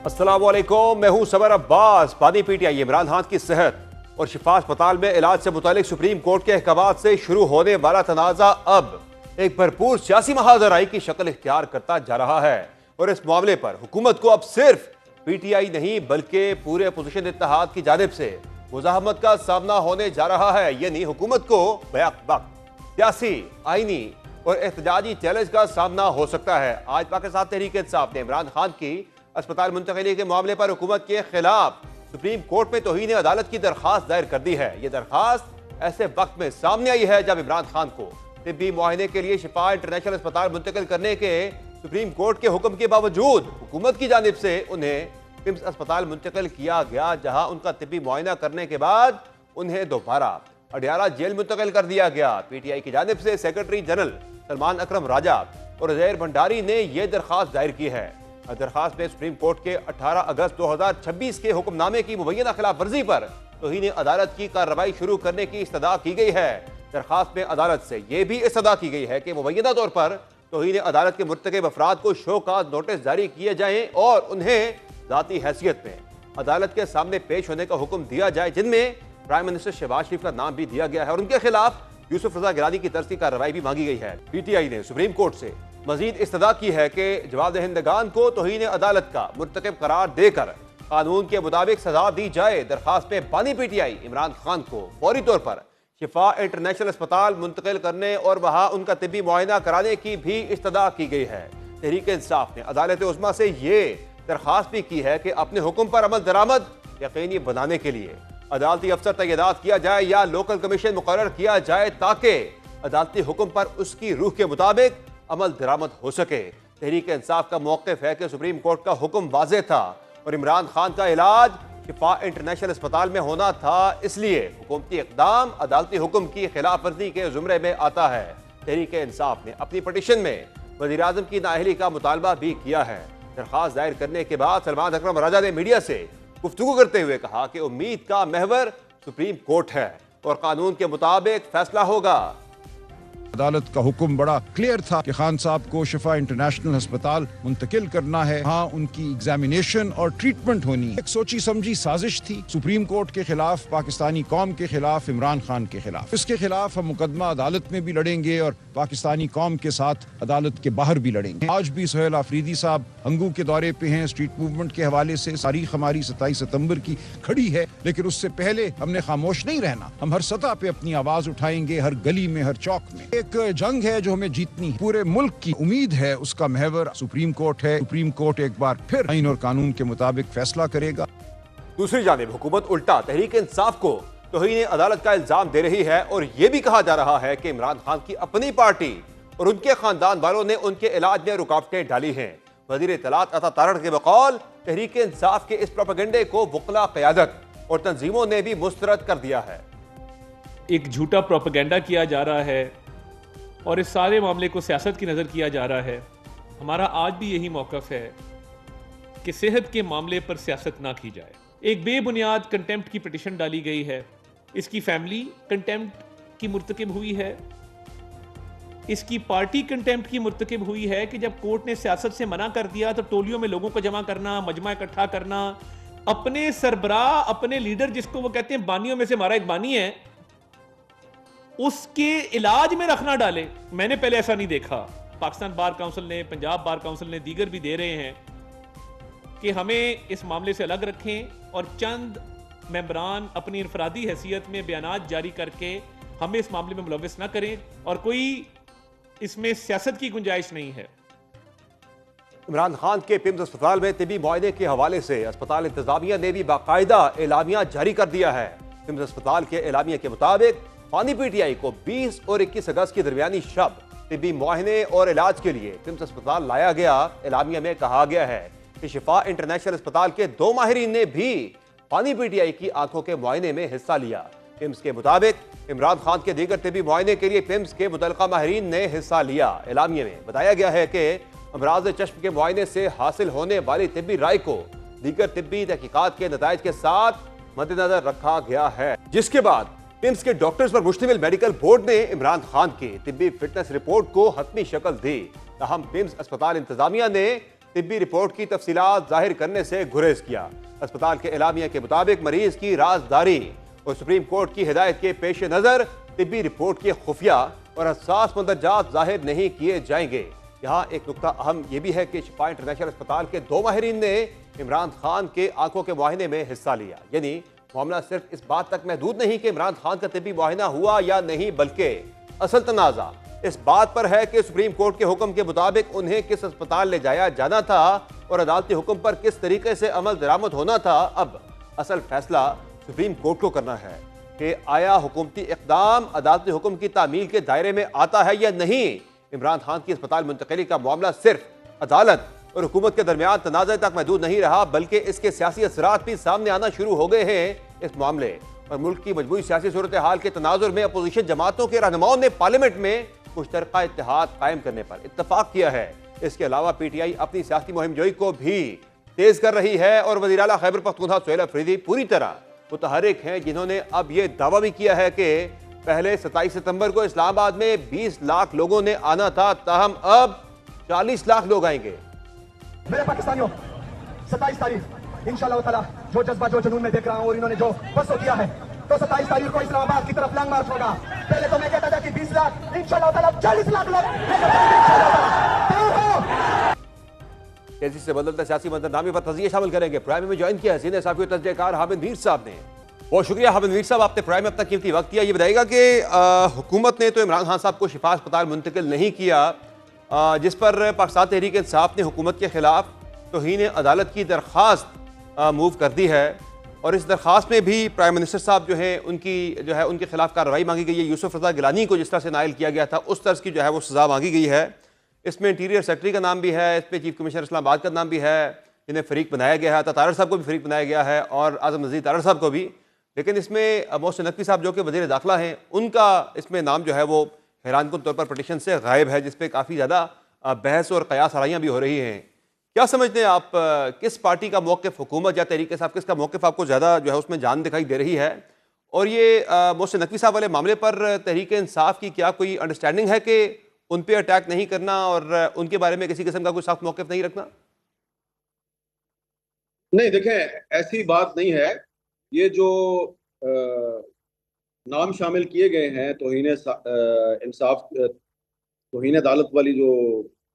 अस्सलाम वालेकुम, मैं हूं समर अब्बास। पानी पीटीआई इमरान खान की सेहत और शिफा अस्पताल में इलाज से मुतालिक सुप्रीम कोर्ट के अहकामात से शुरू होने वाला तनाज़ा अब एक भरपूर सियासी महाजराई की शक्ल इख्तियार करता जा रहा है और इस मामले पर हुकूमत को अब सिर्फ पीटीआई नहीं बल्कि पूरे अपोजिशन इत्तेहाद की जानिब से मुज़ाहमत का सामना होने जा रहा है। यानी हुकूमत को बैक वक्त सियासी, आईनी और एहतजाजी चैलेंज का सामना हो सकता है। आज पाकिस्तान तहरीक इंसाफ ने इमरान खान की अस्पताल मुंतकिली के मामले पर हुकूमत के खिलाफ सुप्रीम कोर्ट में तौहीन अदालत की दरखास्त दायर कर दी है। यह दरखास्त ऐसे वक्त में सामने आई है जब इमरान खान को तिब्बी मुआयने के लिए शिफा इंटरनेशनल अस्पताल मुंतकिल करने के सुप्रीम कोर्ट के हुक्म के बावजूद हुकूमत की जानिब से उन्हें पिम्स अस्पताल मुंतकिल किया गया, जहां उनका तिब्बी मुआयना करने के बाद उन्हें दोबारा अडियाला जेल मुंतकिल कर दिया गया। पीटीआई की जानिब से सेक्रेटरी जनरल सलमान अकरम राजा और ज़ैर भंडारी ने यह दरखास्त दायर की है। दरखास्त में सुप्रीम कोर्ट के 18 अगस्त 2026 के हुक्मनामे की मुबैना खिलाफ वर्जी पर तौहीन अदालत की कार्रवाई शुरू करने की इस्तदा की गई है। दरखास्त में अदालत से यह भी इस्तदा की गई है कि मुबैना तौर पर तौहीन अदालत के मुर्तकिब अफराद को शो काज नोटिस जारी किए जाएं और उन्हें ज़ाती हैसियत में अदालत के सामने पेश होने का हुक्म दिया जाए, जिनमें प्राइम मिनिस्टर शहबाज शरीफ का नाम भी दिया गया है और उनके खिलाफ यूसुफ रजा गिलानी की तरफ की कार्रवाई भी मांगी गई है। पीटीआई ने सुप्रीम कोर्ट से मजीद इस्तदा की है कि जवाबदेहिंदगान को तौहीन अदालत का मुर्तकिब करार देकर कानून के मुताबिक सजा दी जाए। दरखास्त में बानी पीटीआई इमरान खान को फौरी तौर पर शिफा इंटरनेशनल अस्पताल मुंतकिल करने और वहां उनका तिब्बी मुआयना कराने की भी इस्तदा की गई है। तहरीक इंसाफ ने अदालत उज़्मा से ये दरखास्त भी की है कि अपने हुक्म पर अमल दरामद यकीनी बनाने के लिए अदालती अफसर तैनात किया जाए या लोकल कमीशन मुकर्रर किया जाए ताकि अदालती हुक्म पर उसकी रूह के मुताबिक अमल दरामद हो सके। तहरीक इंसाफ का मौक़िफ़ है कि सुप्रीम कोर्ट का हुक्म वाज़ेह था और इमरान खान का इलाज शिफा इंटरनेशनल अस्पताल में होना था, इसलिए हुकूमती इक़दाम अदालती हुक्म की खिलाफ वर्जी के ज़ुमरे में आता है। तहरीक इंसाफ ने अपनी पटिशन में वज़ीर आज़म की नाअहली का मुतालबा भी किया है। दरख्वास्त दायर करने के बाद सलमान अकरम राजा ने मीडिया से गुफ्तगू करते हुए कहा कि उम्मीद का महवर सुप्रीम कोर्ट है और कानून के मुताबिक फैसला होगा। अदालत का हुक्म बड़ा क्लियर था कि खान साहब को शिफा इंटरनेशनल अस्पताल मुंतकिल करना है। हाँ, उनकी एग्जामिनेशन और ट्रीटमेंट होनी है। एक सोची समझी साजिश थी सुप्रीम कोर्ट के खिलाफ, पाकिस्तानी कौम के खिलाफ, इमरान खान के खिलाफ। इसके खिलाफ हम मुकदमा अदालत में भी लड़ेंगे और पाकिस्तानी कौम के साथ अदालत के बाहर भी लड़ेंगे। आज भी सुहेल आफरीदी साहब हंगू के दौरे पे हैं। स्ट्रीट मूवमेंट के हवाले से तारीख हमारी 27 सितंबर की खड़ी है, लेकिन उससे पहले हमने खामोश नहीं रहना। हम हर सतह पे अपनी आवाज उठाएंगे, हर गली में, हर चौक में। एक जंग है जो हमें जीतनी है। पूरे मुल्क की उम्मीद है, उसका महवर सुप्रीम कोर्ट है। सुप्रीम कोर्ट एक बार फिर आईन और कानून के मुताबिक फैसला करेगा। दूसरी जानिब हुकूमत उल्टा तहरीक इंसाफ को तौहीन अदालत का इल्जाम दे रही है और यह भी कहा जा रहा है कि इमरान खान की अपनी पार्टी और उनके खानदान वालों ने उनके इलाज में रुकावटें डाली हैं। वजीर इत्तलात अता तारड़ के बकौल तहरीक इंसाफ के इस प्रोपेगेंडे को वकला क़यादत और तंजीमों ने भी मुस्तरद कर दिया है। एक झूठा प्रोपेगेंडा किया जा रहा है और इस सारे मामले को सियासत की नज़र किया जा रहा है। हमारा आज भी यही मौक़िफ़ है कि सेहत के मामले पर सियासत ना की जाए। एक बेबुनियाद कंटेम्प्ट की पिटिशन डाली गई है। इसकी फैमिली कंटेम्प्ट की मुर्तकिब हुई है, इसकी पार्टी कंटेम्प्ट की मुर्तकिब हुई है कि जब कोर्ट ने सियासत से मना कर दिया तो टोलियों में लोगों को जमा करना, मजमा इकट्ठा करना, अपने सरबराह, अपने लीडर जिसको वो कहते हैं बानियों में से हमारा एक बानी है, उसके इलाज में रखना डाले। मैंने पहले ऐसा नहीं देखा। पाकिस्तान बार काउंसिल ने, पंजाब बार काउंसिल ने, दीगर भी दे रहे हैं कि हमें इस मामले से अलग रखें और चंद मेंबरान अपनी इनफरादी हैसियत में बयानात जारी करके हमें इस मामले में मुलव्विस ना करें और कोई इसमें सियासत की गुंजाइश नहीं है। इमरान खान के पिम्स अस्पताल में तिब्बी मुआयने के हवाले से अस्पताल इंतजामिया ने भी बाकायदा एलामिया जारी कर दिया है। पिम्स अस्पताल के एलामिया के मुताबिक पानी पीटीआई को 20 और 21 अगस्त की दरमियानी शब तिब्बी मुआयने और इलाज के लिए पिम्स अस्पताल लाया गया। एलामिया में कहा गया है कि शिफा इंटरनेशनल अस्पताल के 2 माहिरीन ने भी पानी पीटीआई की आंखों के मुआयने में हिस्सा लिया। पिम्स के मुताबिक इमरान खान के दीगर तिब्बी मुआयने के लिए पिम्स के मुतल्लिका माहिरीन ने हिस्सा लिया। एलामिया में बताया गया है कि अमराज चश्म के मुआयने से हासिल होने वाली तिब्बी राय को दीगर तिब्बी तहकीकात के नताइज के साथ मद्देनजर रखा गया है, जिसके बाद पिम्स के डॉक्टर्स पर मुश्तमिल मेडिकल बोर्ड ने इमरान खान की तिब्बी फिटनेस रिपोर्ट को हतमी शक्ल दी। ताहम पिम्स अस्पताल इंतजामिया ने तिब्बी रिपोर्ट की तफसीलात जाहिर करने से गुरेज किया। अस्पताल के एलामिया के मुताबिक मरीज की राजदारी और सुप्रीम कोर्ट की हिदायत के पेश नजर तिब्बी रिपोर्ट के खुफिया और हसास मंदरजात जाहिर नहीं किए जाएंगे। यहाँ एक नुकता अहम यह भी है कि शिफा इंटरनेशनल अस्पताल के 2 माहिरीन ने इमरान खान के आंखों के मुआयने में हिस्सा लिया। यानी मामला सिर्फ इस बात तक महदूद नहीं कि इमरान खान का तिब्बी मुआयना हुआ या नहीं, बल्कि असल तनाजा इस बात पर है कि सुप्रीम कोर्ट के हुक्म के मुताबिक उन्हें किस अस्पताल ले जाया जाना था और अदालती हुक्म पर किस तरीके से अमल दरामद होना था। अब असल फैसला सुप्रीम कोर्ट को करना है कि आया हुकूमती इक़दाम अदालती हुक्म की तामील के दायरे में आता है या नहीं। इमरान खान की अस्पताल मुंतकिली का मामला सिर्फ अदालत और हुकूमत के दरमियान तनाज़े तक महदूद नहीं रहा, बल्कि इसके सियासी असरात भी सामने आना शुरू हो गए हैं। इस मामले और मुल्क की मजबूरी सियासी सूरत हाल के तनाजुर में अपोजिशन जमातों के रहनुमाओं ने पार्लियामेंट में मुश्तरका इत्तेहाद कायम करने पर इत्तफाक किया है। इसके अलावा पीटीआई अपनी सियासी मुहिम जोई को भी तेज कर रही है और वज़ीर आला खैबर पख्तूनख्वा सुहेल अफरीदी पूरी तरह मुतहर्रिक हैं, जिन्होंने अब यह दावा भी किया है कि पहले 27 सितंबर को इस्लामाबाद में 20 लाख लोगों ने आना था, ताहम अब 40 लाख लोग आएंगे। मेरे पाकिस्तानियों, 27 तारीख इंशाअल्लाह ताला जो जज्बा जो जुनून में देख रहा हूं और इन्होंने जो बसो किया है, तो 27 तारीख को इस्लामाबाद की तरफ लॉन्ग मार्च होगा। पहले तो मैं कहता था कि 20 लाख, इंशाअल्लाह ताला 40 लाख लोग। तेजी से बदलते सियासी मंजरनामे पर तजिए शामिल करेंगे। प्राइम में ज्वाइन किया है सीनियर साफी और तजज़ेहकार हामिद मीर साहब ने। बहुत शुक्रिया हामिद मीर साहब, आपने प्राइम में अपना कीमती वक्त दिया। ये बताइएगा कि हुकूमत ने तो इमरान खान साहब को शिफा अस्पताल मुंतकिल नहीं किया, जिस पर पाकिस्तान तहरीक इंसाफ ने हुकूमत के खिलाफ तौहीन अदालत की दरख्वास्त मूव कर दी है और इस दरख्वास्त में भी प्राइम मिनिस्टर साहब उनके खिलाफ कार्रवाई मांगी गई है। यूसुफ रजा गिलानी को जिस तरह से नायल किया गया था उस तर्ज की वो सजा मांगी गई है। इसमें इंटीरियर सेक्रेटरी का नाम भी है, इस पर चीफ कमिश्नर इस्लामाबाद का नाम भी है, जिन्हें फरीक बनाया गया है। तारड़ साहब को भी फरीक बनाया गया है और आजम नज़ीर तारड़ साहब को भी। लेकिन इसमें मोहसिन नकवी साहब जो कि वज़ीर दाखिला हैं, उनका इसमें नाम वो हैरानकुन तौर पर पटिशन से गायब है, जिस पर काफ़ी ज़्यादा बहस और कयास आराइयाँ भी हो रही हैं। क्या समझते हैं आप, किस पार्टी का मौक़िफ़, हुकूमत या तहरीक साहब, किसका मौक़िफ़ आपको ज़्यादा उसमें जान दिखाई दे रही है? और ये मोहसिन नकवी साहब वाले मामले पर तहरीक इंसाफ की क्या कोई अंडरस्टैंडिंग है कि उन पे अटैक नहीं करना और उनके बारे में किसी किस्म का कोई सख्त मौक़िफ़ नहीं रखना? नहीं, देखें, ऐसी बात नहीं है। ये जो नाम शामिल किए गए हैं तौहीन इंसाफ, तौहीन अदालत वाली जो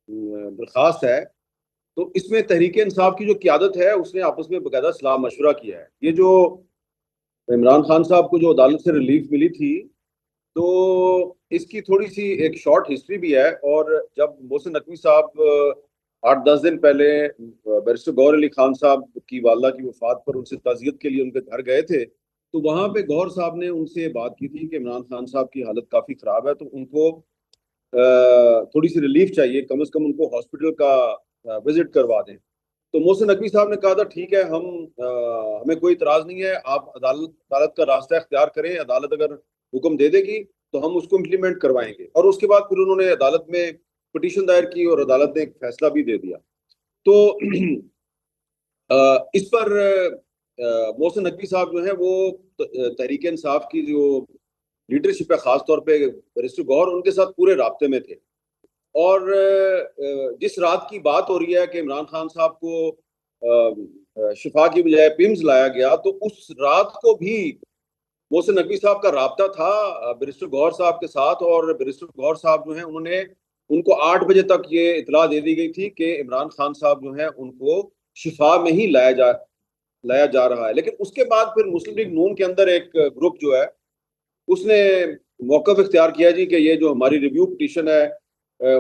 दरख्वास्त है, तो इसमें तहरीक इंसाफ की जो क़यादत है उसने आपस में बाकायदा सलाह मशवरा किया है। ये जो इमरान खान साहब को जो अदालत से रिलीफ मिली थी, तो इसकी थोड़ी सी एक शॉर्ट हिस्ट्री भी है। और जब मोहसिन नकवी साहब 8-10 दिन पहले बैरिस्टर गौहर अली खान साहब की वालदा की वफात पर उनसे ताज़ियत के लिए उनके घर गए थे, तो वहाँ पे गौहर साहब ने उनसे बात की थी कि इमरान खान साहब की हालत काफ़ी ख़राब है, तो उनको थोड़ी सी रिलीफ चाहिए, कम से कम उनको हॉस्पिटल का विजिट करवा दें। तो मोहसिन नकवी साहब ने कहा था ठीक है, हमें कोई इतराज़ नहीं है, आप अदालत का रास्ता इख्तियार करें, अदालत अगर हुक्म दे देगी तो हम उसको इम्प्लीमेंट करवाएंगे। और उसके बाद फिर उन्होंने अदालत में पिटीशन दायर की और अदालत ने एक फैसला भी दे दिया। तो इस पर मोहसिन नकवी साहब जो है वो तहरीक इंसाफ की जो लीडरशिप है, ख़ास तौर पे बैरिस्टर गौहर, उनके साथ पूरे राब्ते में थे। और जिस रात की बात हो रही है कि इमरान खान साहब को शिफा की बजाय पिम्स लाया गया, तो उस रात को भी मोहसिन नकवी साहब का राब्ता था बैरिस्टर गौहर साहब के साथ। और बैरिस्टर गौहर साहब जो है उनको 8 बजे तक ये इतला दे दी गई थी कि इमरान खान साहब जो है उनको शिफा में ही लाया जा रहा है। लेकिन उसके बाद फिर मुस्लिम लीग नून के अंदर एक ग्रुप जो है उसने मौक़िफ़ इख्तियार किया जी कि ये जो हमारी रिव्यू पिटीशन है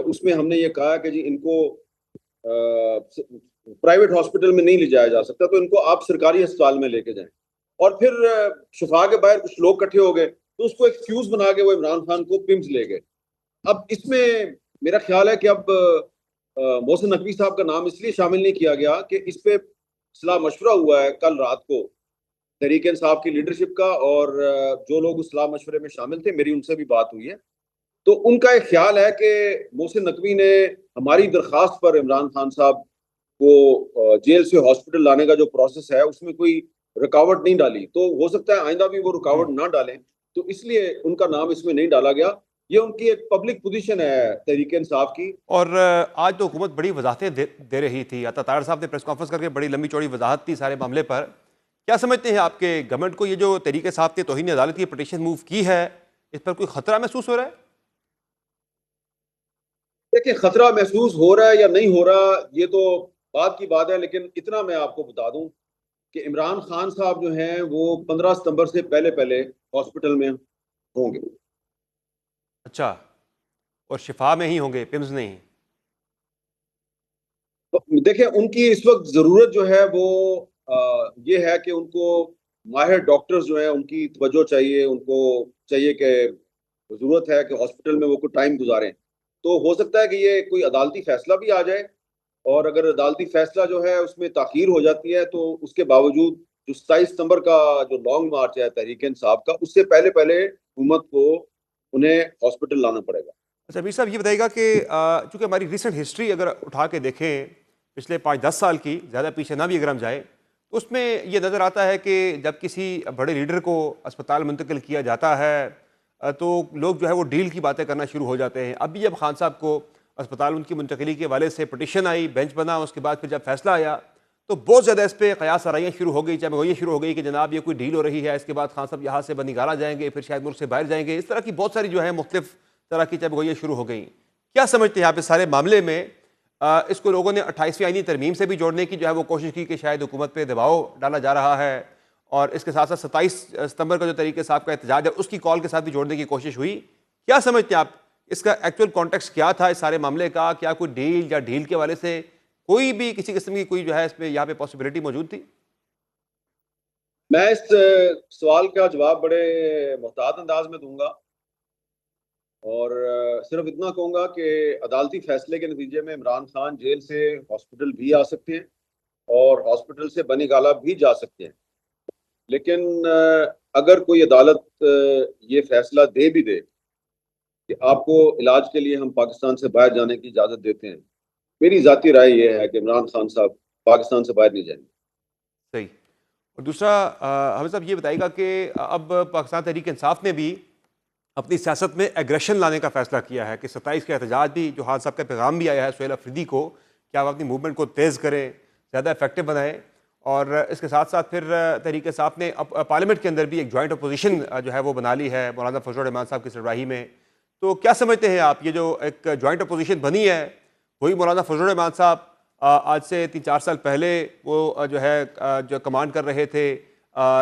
उसमें हमने ये कहा कि जी इनको प्राइवेट हॉस्पिटल में नहीं ले जाया जा सकता, तो इनको आप सरकारी अस्पताल में लेके जाएं। और फिर शिफा के बाहर कुछ लोग इकट्ठे हो गए, तो उसको एक्सक्यूज बना के वो इमरान खान को पिम्स ले गए। अब इसमें मेरा ख्याल है कि अब मोहसिन नकवी साहब का नाम इसलिए शामिल नहीं किया गया कि इस पे सलाह मशवरा हुआ है कल रात को तहरीक इंसाफ की लीडरशिप का, और जो लोग उस सलाह मशवरे में शामिल थे, मेरी उनसे भी बात हुई है, तो उनका एक ख्याल है कि मोहसिन नकवी ने हमारी दरख्वास्त पर इमरान खान साहब को जेल से हॉस्पिटल लाने का जो प्रोसेस है उसमें कोई रुकावट नहीं डाली। तो हो सकता है आइंदा भी वो रुकावट ना डालें, तो इसलिए उनका नाम इसमें नहीं डाला गया। ये उनकी एक पब्लिक पोजीशन है तहरीक इंसाफ की। और आज तो हुकूमत बड़ी वजाहतें दे रही थी। अता तार साहब ने प्रेस कॉन्फ्रेंस करके बड़ी लंबी चौड़ी वजाहत थी सारे मामले पर। क्या समझते हैं आपके गवर्नमेंट को ये जो तहरीक साहब ने तौहीन अदालत की पटिशन मूव की है, इस पर कोई खतरा महसूस हो रहा है? देखिए, खतरा महसूस हो रहा है या नहीं हो रहा ये तो बात की बात है, लेकिन इतना मैं आपको बता दूं कि इमरान खान साहब जो हैं वो 15 सितंबर से पहले पहले हॉस्पिटल में होंगे। अच्छा, और शिफा में ही होंगे, पिम्स नहीं? तो देखिए, उनकी इस वक्त जरूरत जो है वो ये है कि उनको माहिर डॉक्टर्स जो है उनकी तवज्जो चाहिए, उनको चाहिए कि जरूरत है कि हॉस्पिटल में वो कुछ टाइम गुजारें। तो हो सकता है कि ये कोई अदालती फैसला भी आ जाए, और अगर अदालती फैसला जो है उसमें ताखीर हो जाती है तो उसके बावजूद जो 27 सितंबर का जो लॉन्ग मार्च है तहरीक इंसाफ का, उससे पहले पहले हुकूमत को उन्हें हॉस्पिटल लाना पड़ेगा। अच्छा मीर साहब, ये बताइएगा कि चूँकि हमारी रिसेंट हिस्ट्री अगर उठा के देखें पिछले 5-10 साल की, ज़्यादा पीछे ना भी अगर हम जाएँ, तो उसमें ये नज़र आता है कि जब किसी बड़े लीडर को अस्पताल मुंतकिल किया जाता है तो लोग जो है वो डील की बातें करना शुरू हो जाते हैं। अभी जब खान साहब को अस्पताल उनकी मुंतकिली के हवाले से पटिशन आई, बेंच बना, उसके बाद फिर जब फैसला आया तो बहुत ज़्यादा इस पर कयास आराइयाँ शुरू हो गई, चाहे ये शुरू हो गई कि जनाब ये कोई डील हो रही है, इसके बाद खान साहब यहाँ से बनिगाला जाएंगे, फिर शायद मुल्क से बाहर जाएंगे। इस तरह की बहुत सारी जो है मुख्तलिफ तरह की चाहे शुरू हो गई। क्या समझते हैं आप इस सारे मामले में? इसको लोगों ने 28वीं आईनी तरमीम से भी जोड़ने की जो है वो कोशिश की कि शायद हुकूमत पे दबाव डाला जा रहा है, और इसके साथ साथ 27 सितंबर का जो तरीके साहब का एहतजाज है उसकी कॉल के साथ भी जोड़ने की कोशिश हुई। क्या समझते हैं आप, इसका एक्चुअल कॉन्टेक्स्ट क्या था इस सारे मामले का? क्या कोई डील या डील के हवाले से कोई भी किसी किस्म की कोई जो है इसमें यहाँ पे पॉसिबिलिटी मौजूद थी? मैं इस सवाल का जवाब बड़े मुहतात अंदाज में दूंगा, और सिर्फ इतना कहूंगा कि अदालती फैसले के नतीजे में इमरान खान जेल से हॉस्पिटल भी आ सकते हैं और हॉस्पिटल से बनीगाला भी जा सकते हैं। लेकिन अगर कोई अदालत ये फैसला दे भी दे कि आपको इलाज के लिए हम पाकिस्तान से बाहर जाने की इजाज़त देते हैं, मेरी ज़ाती राय ये है कि इमरान खान साहब पाकिस्तान से बाहर नहीं जाएंगे। सही। और दूसरा हमें साहब ये बताइएगा कि अब पाकिस्तान तहरीक इंसाफ ने भी अपनी सियासत में एग्रेशन लाने का फैसला किया है कि 27 का एहतजाज भी, जो खान साहब का पैगाम भी आया है सुहेल अफरीदी को, कि आप अपनी मूवमेंट को तेज़ करें, ज़्यादा इफेक्टिव बनाएं, और इसके साथ साथ फिर तहरीक इंसाफ ने पार्लियामेंट के अंदर भी एक जॉइंट अपोजिशन जो है वो बना ली है मौलाना फजल रहमान साहब की सरबराही में। तो क्या समझते हैं आप, ये जो एक जॉइंट अपोजिशन बनी है, वही मौलाना फजल रहमान साहब आज से 3-4 साल पहले वो जो है जो कमांड कर रहे थे,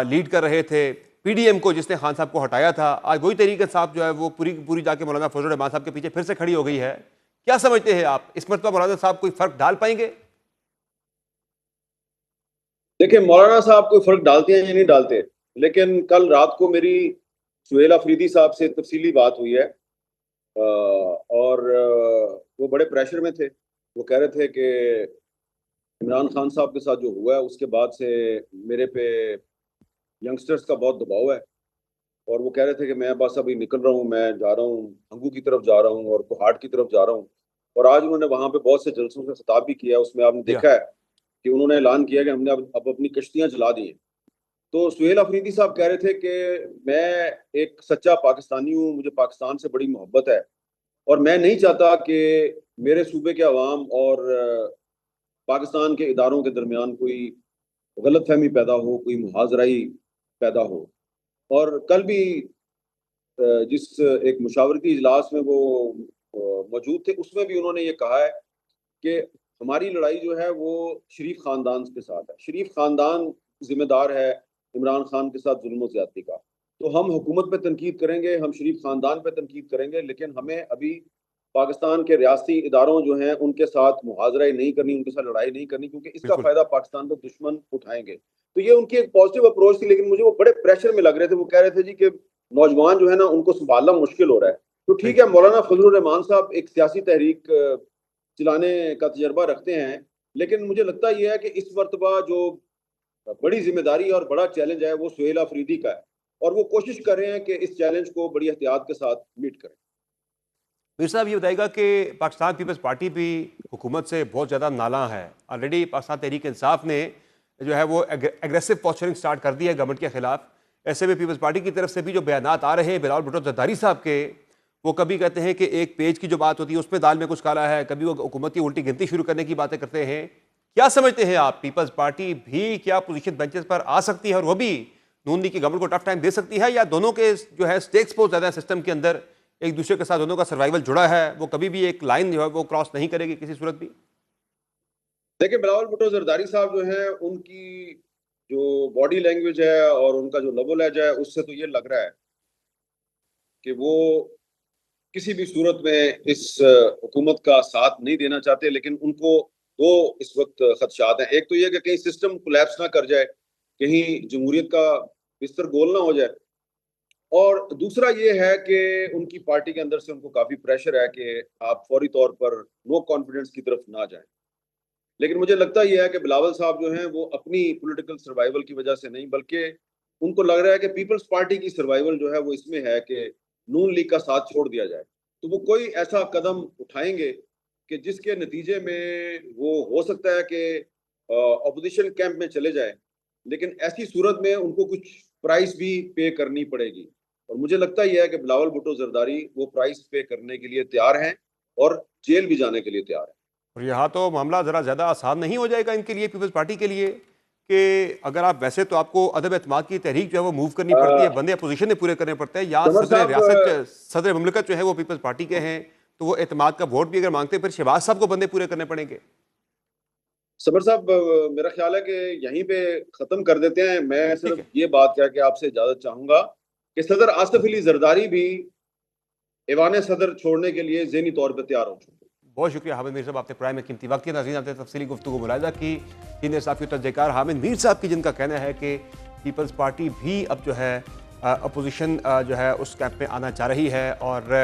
लीड कर रहे थे पीडीएम को, जिसने खान साहब को हटाया था, आज वही तहरीक इंसाफ जो है वो पूरी जाके मौलाना फजल रहमान साहब के पीछे फिर से खड़ी हो गई है। क्या समझते हैं आप, इस मरतबा मौलाना साहब कोई फ़र्क डाल पाएंगे? देखिए, मौलाना साहब कोई फर्क डालते हैं या नहीं डालते, लेकिन कल रात को मेरी सुहेल अफरीदी साहब से तफसीली बात हुई है, और वो बड़े प्रेशर में थे। वो कह रहे थे कि इमरान खान साहब के साथ जो हुआ है उसके बाद से मेरे पे यंगस्टर्स का बहुत दबाव है, और वो कह रहे थे कि मैं बस अभी निकल रहा हूँ, मैं जा रहा हूँ हंगू की तरफ जा रहा हूँ और कोहाट की तरफ जा रहा हूँ। और आज उन्होंने वहाँ पे बहुत से जलसों से खिताब भी किया, उसमें आपने देखा है कि उन्होंने ऐलान किया कि हमने अब अपनी कश्तियाँ जला दी हैं। तो सुहेल अफरीदी साहब कह रहे थे कि मैं एक सच्चा पाकिस्तानी हूँ, मुझे पाकिस्तान से बड़ी मोहब्बत है, और मैं नहीं चाहता कि मेरे सूबे के अवाम और पाकिस्तान के इदारों के दरमियान कोई गलतफहमी पैदा हो, कोई मुहाजराई पैदा हो। और कल भी जिस एक मुशावरती इजलास में वो मौजूद थे, उसमें भी उन्होंने ये कहा है कि हमारी लड़ाई जो है वो शरीफ खानदान के साथ है, शरीफ खानदान जिम्मेदार है इमरान खान के साथ जुल्म ज्यादती का। तो हम हुकूमत पे तनकीद करेंगे, हम शरीफ खानदान पे तनकीद करेंगे, लेकिन हमें अभी पाकिस्तान के रियासती इदारों जो हैं उनके साथ मुहाजरा नहीं करनी, उनके साथ लड़ाई नहीं करनी, क्योंकि इसका फायदा पाकिस्तान के दुश्मन उठाएंगे। तो ये उनकी एक पॉजिटिव अप्रोच थी, लेकिन मुझे वो बड़े प्रेशर में लग रहे थे। वो कह रहे थे जी कि नौजवान जो है ना उनको संभालना मुश्किल हो रहा है। तो ठीक है, मौलाना फजलुर रहमान साहब एक सियासी तहरीक चलाने का तजर्बा रखते हैं, लेकिन मुझे लगता यह है कि इस मरतबा जो बड़ी जिम्मेदारी और बड़ा चैलेंज है वो सुहेल अफरीदी का है, और वो कोशिश कर रहे हैं कि इस चैलेंज को बड़ी एहतियात के साथ मीट करें। मीर साहब ये बताएगा कि पाकिस्तान पीपल्स पार्टी भी हुकूमत से बहुत ज़्यादा नाला है। ऑलरेडी पाकिस्तान तहरीक इंसाफ ने जो है वो एग्रेसिव पोस्चरिंग स्टार्ट कर दी है गवर्नमेंट के खिलाफ। ऐसे में पीपल्स पार्टी की तरफ से भी जो बयानात आ रहे हैं बिलावल भुट्टो जरदारी साहब के, वो कभी कहते हैं कि एक पेज की जो बात होती है उसमें दाल में कुछ काला है, कभी वो हुकूमत की उल्टी गिनती शुरू करने की बातें करते हैं। क्या समझते हैं आप, पीपल्स पार्टी भी क्या पोजीशन बेंचेस पर आ सकती है और वो भी नून लीग की गवर्नमेंट को टफ टाइम दे सकती है, या दोनों के जो है स्टेक्स बहुत ज़्यादा सिस्टम के अंदर, एक दूसरे के साथ दोनों का सर्वाइवल जुड़ा है, वो कभी भी एक लाइन जो है वो क्रॉस नहीं करेगी किसी सूरत भी? देखिए, बिलावल भुट्टो जरदारी साहब जो हैं, उनकी जो बॉडी लैंग्वेज है और उनका जो लबो लहजा है, उससे तो ये लग रहा है कि वो किसी भी सूरत में इस हुकूमत का साथ नहीं देना चाहते। लेकिन उनको दो इस वक्त खदशात हैं। एक तो ये कि कहीं सिस्टम कोलैप्स ना कर जाए, कहीं जमहूरियत का बिस्तर गोल ना हो जाए, और दूसरा ये है कि उनकी पार्टी के अंदर से उनको काफी प्रेशर है कि आप फौरी तौर पर नो कॉन्फिडेंस की तरफ ना जाएं। लेकिन मुझे लगता यह है कि बिलावल साहब जो हैं वो अपनी पॉलिटिकल सर्वाइवल की वजह से नहीं, बल्कि उनको लग रहा है कि पीपल्स पार्टी की सर्वाइवल जो है वो इसमें है कि नून लीग का साथ छोड़ दिया जाए। तो वो कोई ऐसा कदम उठाएंगे कि जिसके नतीजे में वो हो सकता है कि अपोजिशन कैंप में चले जाए, लेकिन ऐसी सूरत में उनको कुछ प्राइस भी पे करनी पड़ेगी। और मुझे लगता यह है कि बिलावल भुट्टो जरदारी वो प्राइस पे करने के लिए तैयार हैं और जेल भी जाने के लिए तैयार हैं। और यहाँ तो मामला ज़रा ज़्यादा आसान नहीं हो जाएगा इनके लिए, पीपल्स पार्टी के लिए, कि अगर आप वैसे तो आपको अदब एतमाद की तहरीक जो है वो मूव करनी पड़ती है, बंदे अपोजिशन में पूरे करने पड़ते हैं, या समर सदर साहब, रियासत सदर ममलिकत जो है वो पीपल्स पार्टी के हैं, तो वो एतमाद का वोट भी अगर मांगते हैं फिर शहबाज साहब को बंदे पूरे करने पड़ेंगे। समर साहब, मेरा ख्याल है कि यहीं पे खत्म कर देते हैं। मैं ठीक सिर्फ है। ये बात कह के आपसे इजाजत चाहूंगा कि सदर आसिफ अली जरदारी भी ऐवान सदर छोड़ने के लिए ज़हनी तौर पर तैयार हो चुके हैं। बहुत शुक्रिया हामिद मीर साहब, आपने प्राइम में कीमती वक्त किया। नाज़रीन, आपने तफसीली गुफ्तगू मुलाहिजा की। सीनियर साफ़ी तजज़ेकार हामिद मीर साहब की, जिनका कहना है कि पीपल्स पार्टी भी अब जो है अपोजिशन जो है उस कैंप में आना चाह रही है और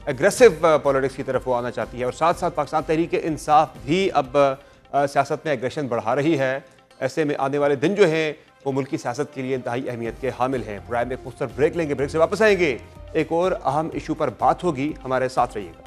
एग्रेसिव पॉलिटिक्स की तरफ वो आना चाहती है, और साथ साथ पाकिस्तान तहरीक इंसाफ भी अब सियासत में एग्रेशन बढ़ा रही है। ऐसे में आने वाले दिन जो हैं वो मुल्की सियासत के लिए इंतहाई अहमियत के हामिल हैं। प्राइम में एक मुख्तसर ब्रेक लेंगे, ब्रेक से वापस आएंगे, एक और अहम इशू पर बात होगी, हमारे साथ रहिएगा।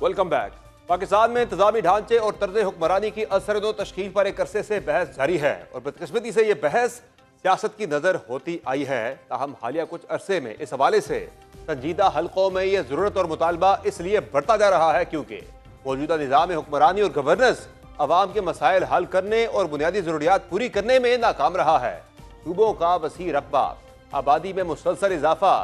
Welcome back. पाकिस्तान में इंतजामी ढांचे और तर्ज हुक्मरानी की असरदो तश्कील पर एक अरसे से बहस जारी है और बदकिस्मती से यह बहस सियासत की नजर होती आई है। ताहम हालिया कुछ अरसे में इस हवाले से संजीदा हलकों में यह जरूरत और मुतालबा इसलिए बढ़ता जा रहा है क्योंकि मौजूदा निज़ाम हुक्मरानी और गवर्नेंस अवाम के मसाइल हल करने और बुनियादी जरूरियात पूरी करने में नाकाम रहा है। सूबों का वसी रकबा, आबादी में मुसलसल इजाफा,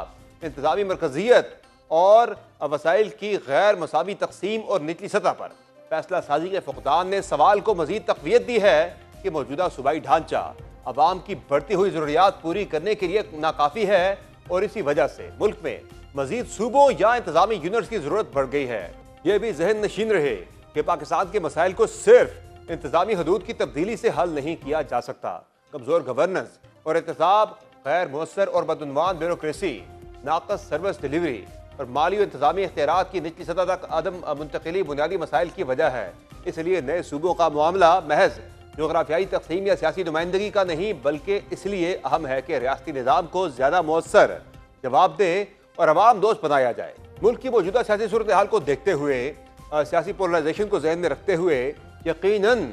इंतजामी मरकजियत और वसाइल की गैर मसावी तकसीम और निचली सतह पर फैसला साजी के फुकदान ने सवाल को मजीद तकवीत दी है कि मौजूदा सूबाई ढांचा अवाम की बढ़ती हुई जरूरियात पूरी करने के लिए नाकाफी है और इसी वजह से मुल्क में मजीद सूबों या इंतजामी यूनिट्स की जरूरत बढ़ गई है। यह भी जहन नशीन रहे कि पाकिस्तान के मसाइल को सिर्फ इंतजामी हदूद की तब्दीली से हल नहीं किया जा सकता। कमजोर गवर्नेंस और एहतसाब, गैर मुअस्सर और बदउनवान ब्यूरोक्रेसी, नाकस सर्विस डिलीवरी और माली और इंतजामी इख्तियारात की निचली सतह तक अदम मुंतकिली बुनियादी मसाइल की वजह है। इसलिए नए सूबों का मामला महज जोग्राफियाई तकसीम या सियासी नुमाइंदगी का नहीं, बल्कि इसलिए अहम है कि रियासती निज़ाम को ज़्यादा मौसर, जवाबदेह और अवाम दोस्त बनाया जाए। मुल्क की मौजूदा सियासी सूरत हाल को देखते हुए, सियासी पोलराइजेशन को जहन में रखते हुए यकीनन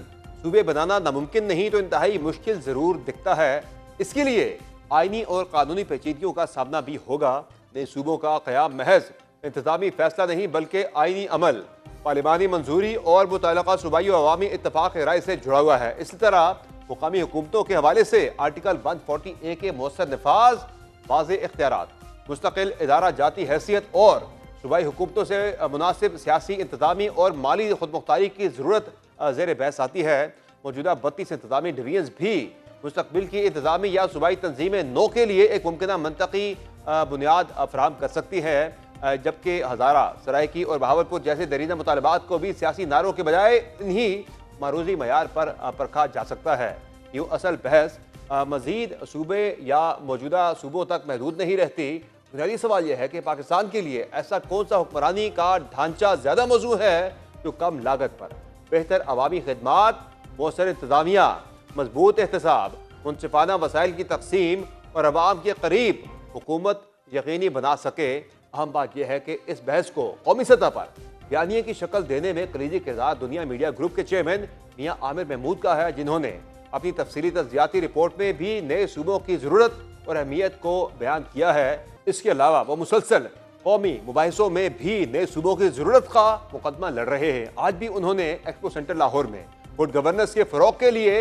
सूबे बनाना नामुमकिन नहीं तो इंतहाई मुश्किल ज़रूर दिखता है। इसके लिए आइनी और कानूनी पेचीदगियों का सामना भी होगा। नए सूबों का क़याम महज इंतजामी फैसला नहीं बल्कि आइनी अमल, पार्लिमानी मंजूरी और मुतल्लका सूबाई और अवामी इत्तफाक राय से जुड़ा हुआ है। इसी तरह मुकामी हुकूमतों के हवाले से आर्टिकल 140A के मौसर नफाज, वाज़ेह इख्तियारात, मुस्तकिल इदारा जाती हैसियत और सूबाई हुकूमतों से मुनासिब सियासी, इंतजामी और माली खुदमुख्तारी की ज़रूरत ज़ेर बहस आती है। मौजूदा 32 इंतजामी डिवीजन्स भी मुस्तकबिल की इंतजामी या सूबाई तंजीमें नो के लिए एक मुमकिन मनतकी बुनियाद फराहम कर सकती है, जबकि हज़ारा, सरायकी और बहावलपुर जैसे दरीना मुतालबात को भी सियासी नारों के बजाय इन्हीं मारूजी मयार पर परखा जा सकता है। यूँ असल बहस मज़ीद सूबे या मौजूदा सूबों तक महदूद नहीं रहती। बुनियादी सवाल यह है कि पाकिस्तान के लिए ऐसा कौन सा हुक्मरानी का ढांचा ज़्यादा मौजू है जो कम लागत पर बेहतर अवामी खिदमात, मौसर इंतजामिया, मजबूत एहतसाब, मुनसिफाना वसाइल की तकसीम और अवाम के करीब हुकूमत यकीनी बना सके। अहम बात यह है कि इस बहस को कौमी सतह पर बयानिए की शक्ल देने में कलीजी किरदार दुनिया मीडिया ग्रुप के चेयरमैन मियां आमिर महमूद का है, जिन्होंने अपनी तफसीली तज्जियाती रिपोर्ट में भी नए सूबों की जरूरत और अहमियत को बयान किया है। इसके अलावा वो मुसलसल कौमी मुबाहिसों में भी नए सूबों की जरूरत का मुकदमा लड़ रहे हैं। आज भी उन्होंने एक्सपो सेंटर लाहौर में गुड गवर्नेंस के फरोग के लिए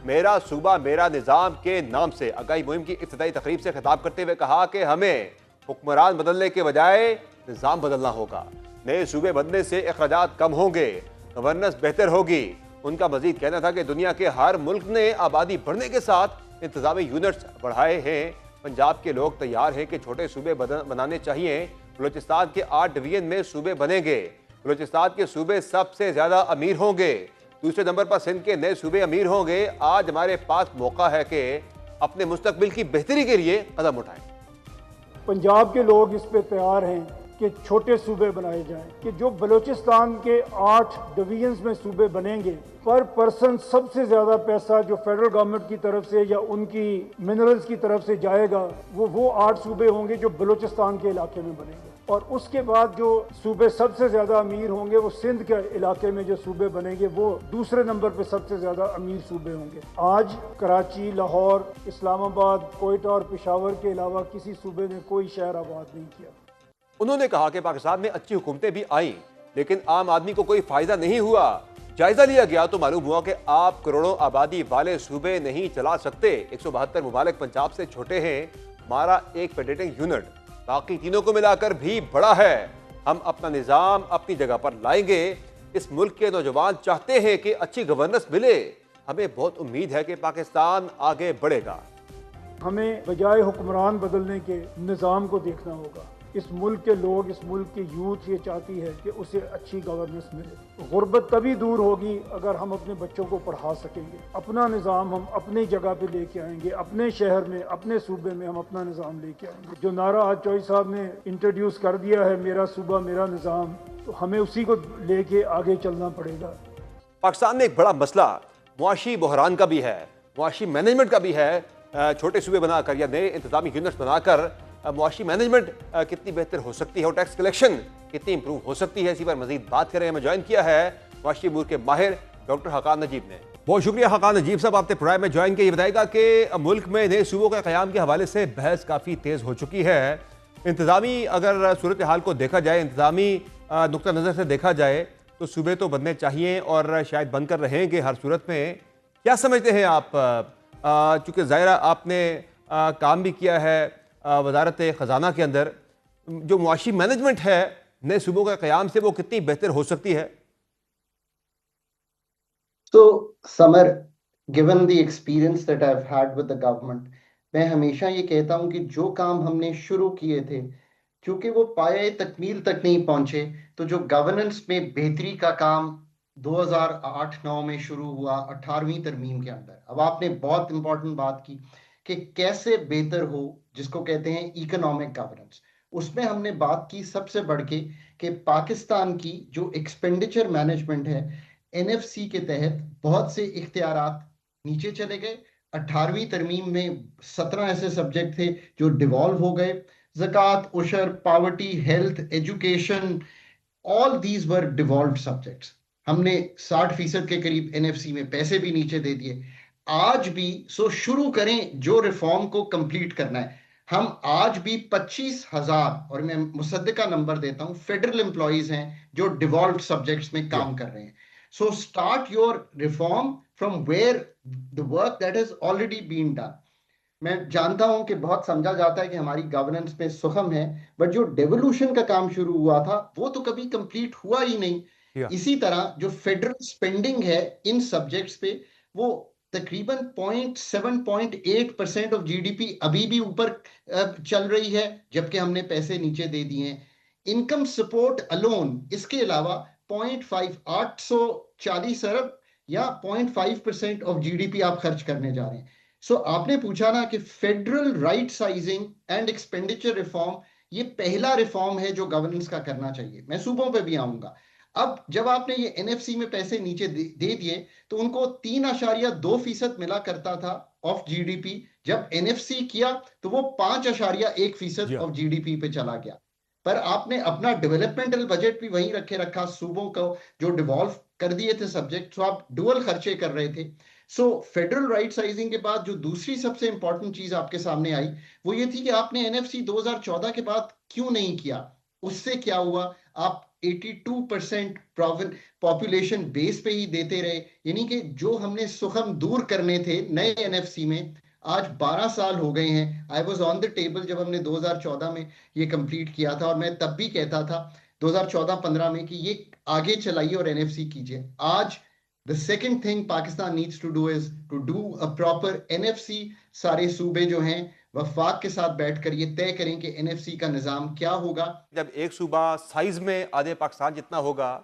मेरा सूबा मेरा निज़ाम के नाम से आगाही मुहिम की इब्तिदाई तकरीब से खिताब करते हुए कहा कि हमें हुक्मरान बदलने के बजाय निज़ाम बदलना होगा। नए सूबे बनने से अखराजात कम होंगे, गवर्नेंस बेहतर होगी। उनका मजीद कहना था कि दुनिया के हर मुल्क ने आबादी बढ़ने के साथ इंतजामी यूनिट्स बढ़ाए हैं। पंजाब के लोग तैयार हैं कि छोटे सूबे बनाने चाहिए। बलूचिस्तान के 8 डिवीजन में सूबे बनेंगे। बलूचिस्तान के सूबे सबसे ज्यादा अमीर होंगे। दूसरे नंबर पर सिंध के नए सूबे अमीर होंगे। आज हमारे पास मौका है कि अपने मुस्तकबिल की बेहतरी के लिए कदम उठाएं। पंजाब के लोग इस पे तैयार हैं कि छोटे सूबे बनाए जाएं, कि जो बलूचिस्तान के 8 डिवीजन्स में सूबे बनेंगे, पर पर्सन सबसे ज़्यादा पैसा जो फेडरल गवर्नमेंट की तरफ से या उनकी मिनरल्स की तरफ से जाएगा वो 8 सूबे होंगे जो बलूचिस्तान के इलाके में बनेंगे। और उसके बाद जो सूबे सबसे ज़्यादा अमीर होंगे वो सिंध के इलाके में जो सूबे बनेंगे वो दूसरे नंबर पे सबसे ज़्यादा अमीर सूबे होंगे। आज कराची, लाहौर, इस्लामाबाद, कोयटा और पेशावर के अलावा किसी सूबे ने कोई शहर आबाद नहीं किया। उन्होंने कहा कि पाकिस्तान में अच्छी हुकूमतें भी आईं, लेकिन आम आदमी को कोई फायदा नहीं हुआ। जायजा लिया गया तो मालूम हुआ कि आप करोड़ों आबादी वाले सूबे नहीं चला सकते। 172 मुमालिक पंजाब से छोटे हैं। हमारा एक फेडरेटिंग यूनिट बाकी तीनों को मिलाकर भी बड़ा है। हम अपना निज़ाम अपनी जगह पर लाएंगे। इस मुल्क के नौजवान चाहते हैं कि अच्छी गवर्नेंस मिले। हमें बहुत उम्मीद है कि पाकिस्तान आगे बढ़ेगा। हमें बजाय हुक्मरान बदलने के निज़ाम को देखना होगा। इस मुल्क के लोग, इस मुल्क की यूथ ये चाहती है कि उसे अच्छी गवर्नेंस मिले। गुर्बत तभी दूर होगी अगर हम अपने बच्चों को पढ़ा सकेंगे। अपना निज़ाम हम अपनी जगह पे लेके आएंगे, अपने शहर में, अपने सूबे में हम अपना निज़ाम लेके आएंगे। जो नारा आज चौधरी साहब ने इंट्रोड्यूस कर दिया है, मेरा सूबा मेरा निज़ाम, तो हमें उसी को लेके आगे चलना पड़ेगा। पाकिस्तान में एक बड़ा मसला मुआशी बहरान का भी है, मुआशी मैनेजमेंट का भी है। छोटे सूबे बनाकर या नए इंतजामी यूनिट्स बनाकर मुआशी मैनेजमेंट कितनी बेहतर हो सकती है और टैक्स कलेक्शन कितनी इंप्रूव हो सकती है, इसी पर मजीद बात करें। हमें ज्वाइन किया है मुआशी अमूर के माहिर डॉक्टर हकान नजीब ने। बहुत शुक्रिया हकान नजीब साहब, आपने प्रोग्राम में ज्वाइन किया। ये बताएगा कि मुल्क में नए सूबों के क़याम के हवाले से बहस काफ़ी तेज़ हो चुकी है। इंतजामी अगर सूरत हाल को देखा जाए, इंतजामी नुक्ता नज़र से देखा जाए तो सूबे तो बनने चाहिए और शायद बनकर रहेंगे हर सूरत में। क्या समझते हैं आप, चूँकि ज़ाहिर आपने काम भी किया है वजारत ख़जाना के अंदर, जो मुआशी मैनेजमेंट है नए सूबों के क़याम से वो कितनी बेहतर हो सकती है? So, Samar, given the experience that I've had with the government, मैं हमेशा ये कहता हूँ कि जो काम हमने शुरू किए थे, क्योंकि वो पाए तकमील तक नहीं पहुंचे, तो जो गवर्नेंस में बेहतरी का काम 2008-9 में शुरू हुआ 18वीं तरमीम के अंदर। अब आपने बहुत इंपॉर्टेंट बात की कि कैसे बेहतर हो, जिसको कहते हैं इकोनॉमिक गवर्नेंस। उसमें हमने बात की सबसे बढ़ के कि पाकिस्तान की जो एक्सपेंडिचर मैनेजमेंट है, एनएफसी के तहत बहुत से इख्तियारात नीचे चले गए। 18वीं तरमीम में 17 ऐसे सब्जेक्ट थे जो डिवॉल्व हो गए। ज़कात, उशर, poverty, health, education, all these were devolve subjects. हमने 60% के करीब एनएफसी में पैसे भी नीचे दे दिए। आज भी शुरू करें जो रिफॉर्म को कंप्लीट करना है। हम आज भी 25,000, और मैं मुसद्दिका नंबर देता हूं, फेडरल एम्प्लॉइज हैं जो डिवॉल्व सब्जेक्ट्स में काम कर रहे हैं। So start your reform from where the work that has already been done. मैं जानता हूं कि बहुत समझा जाता है कि हमारी गवर्नेंस में सुखम है, बट जो डेवोल्यूशन का काम शुरू हुआ था वो तो कभी कंप्लीट हुआ ही नहीं। इसी तरह जो फेडरल स्पेंडिंग है इन सब्जेक्ट्स पे, वो तकरीबन 0.7-0.8% ऑफ जीडीपी अभी भी ऊपर चल रही है, जबकि हमने पैसे नीचे दे दिए हैं। इनकम सपोर्ट अलोन, इसके अलावा 840 अरब या 0.5% ऑफ जीडीपी आप खर्च करने जा रहे हैं। सो आपने पूछा ना कि federal right sizing and expenditure reform, ये पहला रिफॉर्म है जो गवर्नेंस का करना चाहिए। मैं सूबों पे भी आऊंगा। अब जब आपने ये एनएफसी में पैसे नीचे दे दिए तो उनको 3.2% मिला करता था ऑफ जीडीपी। जब एनएफसी किया तो वो 5.1% ऑफ जीडीपी पे चला गया। पर आपने अपना डेवलपमेंटल बजट भी वहीं रखा, सूबों को जो डिवॉल्व कर दिए थे सब्जेक्ट, तो आप डुअल खर्चे कर रहे थे। सो फेडरल राइट साइजिंग के बाद जो दूसरी सबसे इंपॉर्टेंट चीज आपके सामने आई वो ये थी कि आपने एनएफसी 2014 के बाद क्यों नहीं किया। उससे क्या हुआ, आप 82% पॉपुलेशन बेस पे ही देते रहे, यानी कि जो हमने सुखम दूर करने थे नए एनएफसी में, आज 12 साल हो गए हैं। I was on the table जब हमने 2014 में ये कंप्लीट किया था, और मैं तब भी कहता था 2014-15 में कि ये आगे चलाइए और एनएफसी कीजिए। आज the second thing Pakistan needs to do is to do a proper NFC. सारे सूबे जो हैं वफाक के साथ बैठकर ये तय करें कि एनएफसी का निज़ाम क्या होगा। जब एक सूबा साइज में आधे पाकिस्तान जितना होगा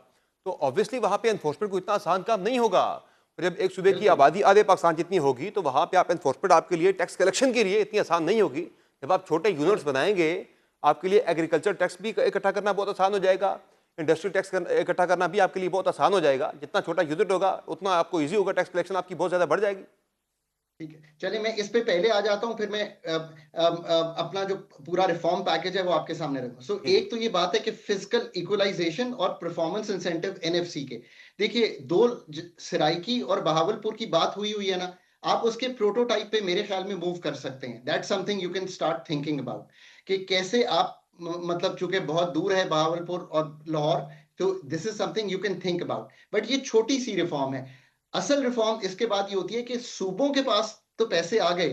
तो ऑब्वियसली वहां पे एनफोर्समेंट को इतना आसान काम नहीं होगा। और जब एक सूबे की आबादी आधे पाकिस्तान जितनी होगी तो वहां पे आप एनफोर्समेंट आपके लिए टैक्स कलेक्शन के लिए इतनी आसान नहीं होगी। जब आप छोटे यूनिट्स बनाएंगे आपके लिए एग्रीकल्चर टैक्स भी इकट्ठा करना बहुत आसान हो जाएगा, इंडस्ट्रियल टैक्स इकट्ठा करना भी आपके लिए बहुत आसान हो जाएगा। जितना छोटा यूनिट होगा उतना आपको ईजी होगा, टैक्स कलेक्शन आपकी बहुत ज्यादा बढ़ जाएगी। ठीक है, चलिए मैं इस पे पहले आ जाता हूं, फिर मैं अपना जो पूरा रिफॉर्म पैकेज है वो आपके सामने रखूं। सो एक तो ये बात है कि फिजिकल इक्वलाइजेशन और परफॉर्मेंस इंसेंटिव एनएफसी के, देखिए दो सराइकी और बहावलपुर की बात हुई है ना, आप उसके प्रोटोटाइप पे मेरे ख्याल में मूव कर सकते हैं। That's something you can start thinking about कि कैसे आप मतलब चूंकि बहुत दूर है बहावलपुर और लाहौर, तो this is something you can think about. But ये छोटी सी रिफॉर्म है। असल रिफॉर्म इसके बाद ये होती है कि सूबों के पास तो पैसे आ गए,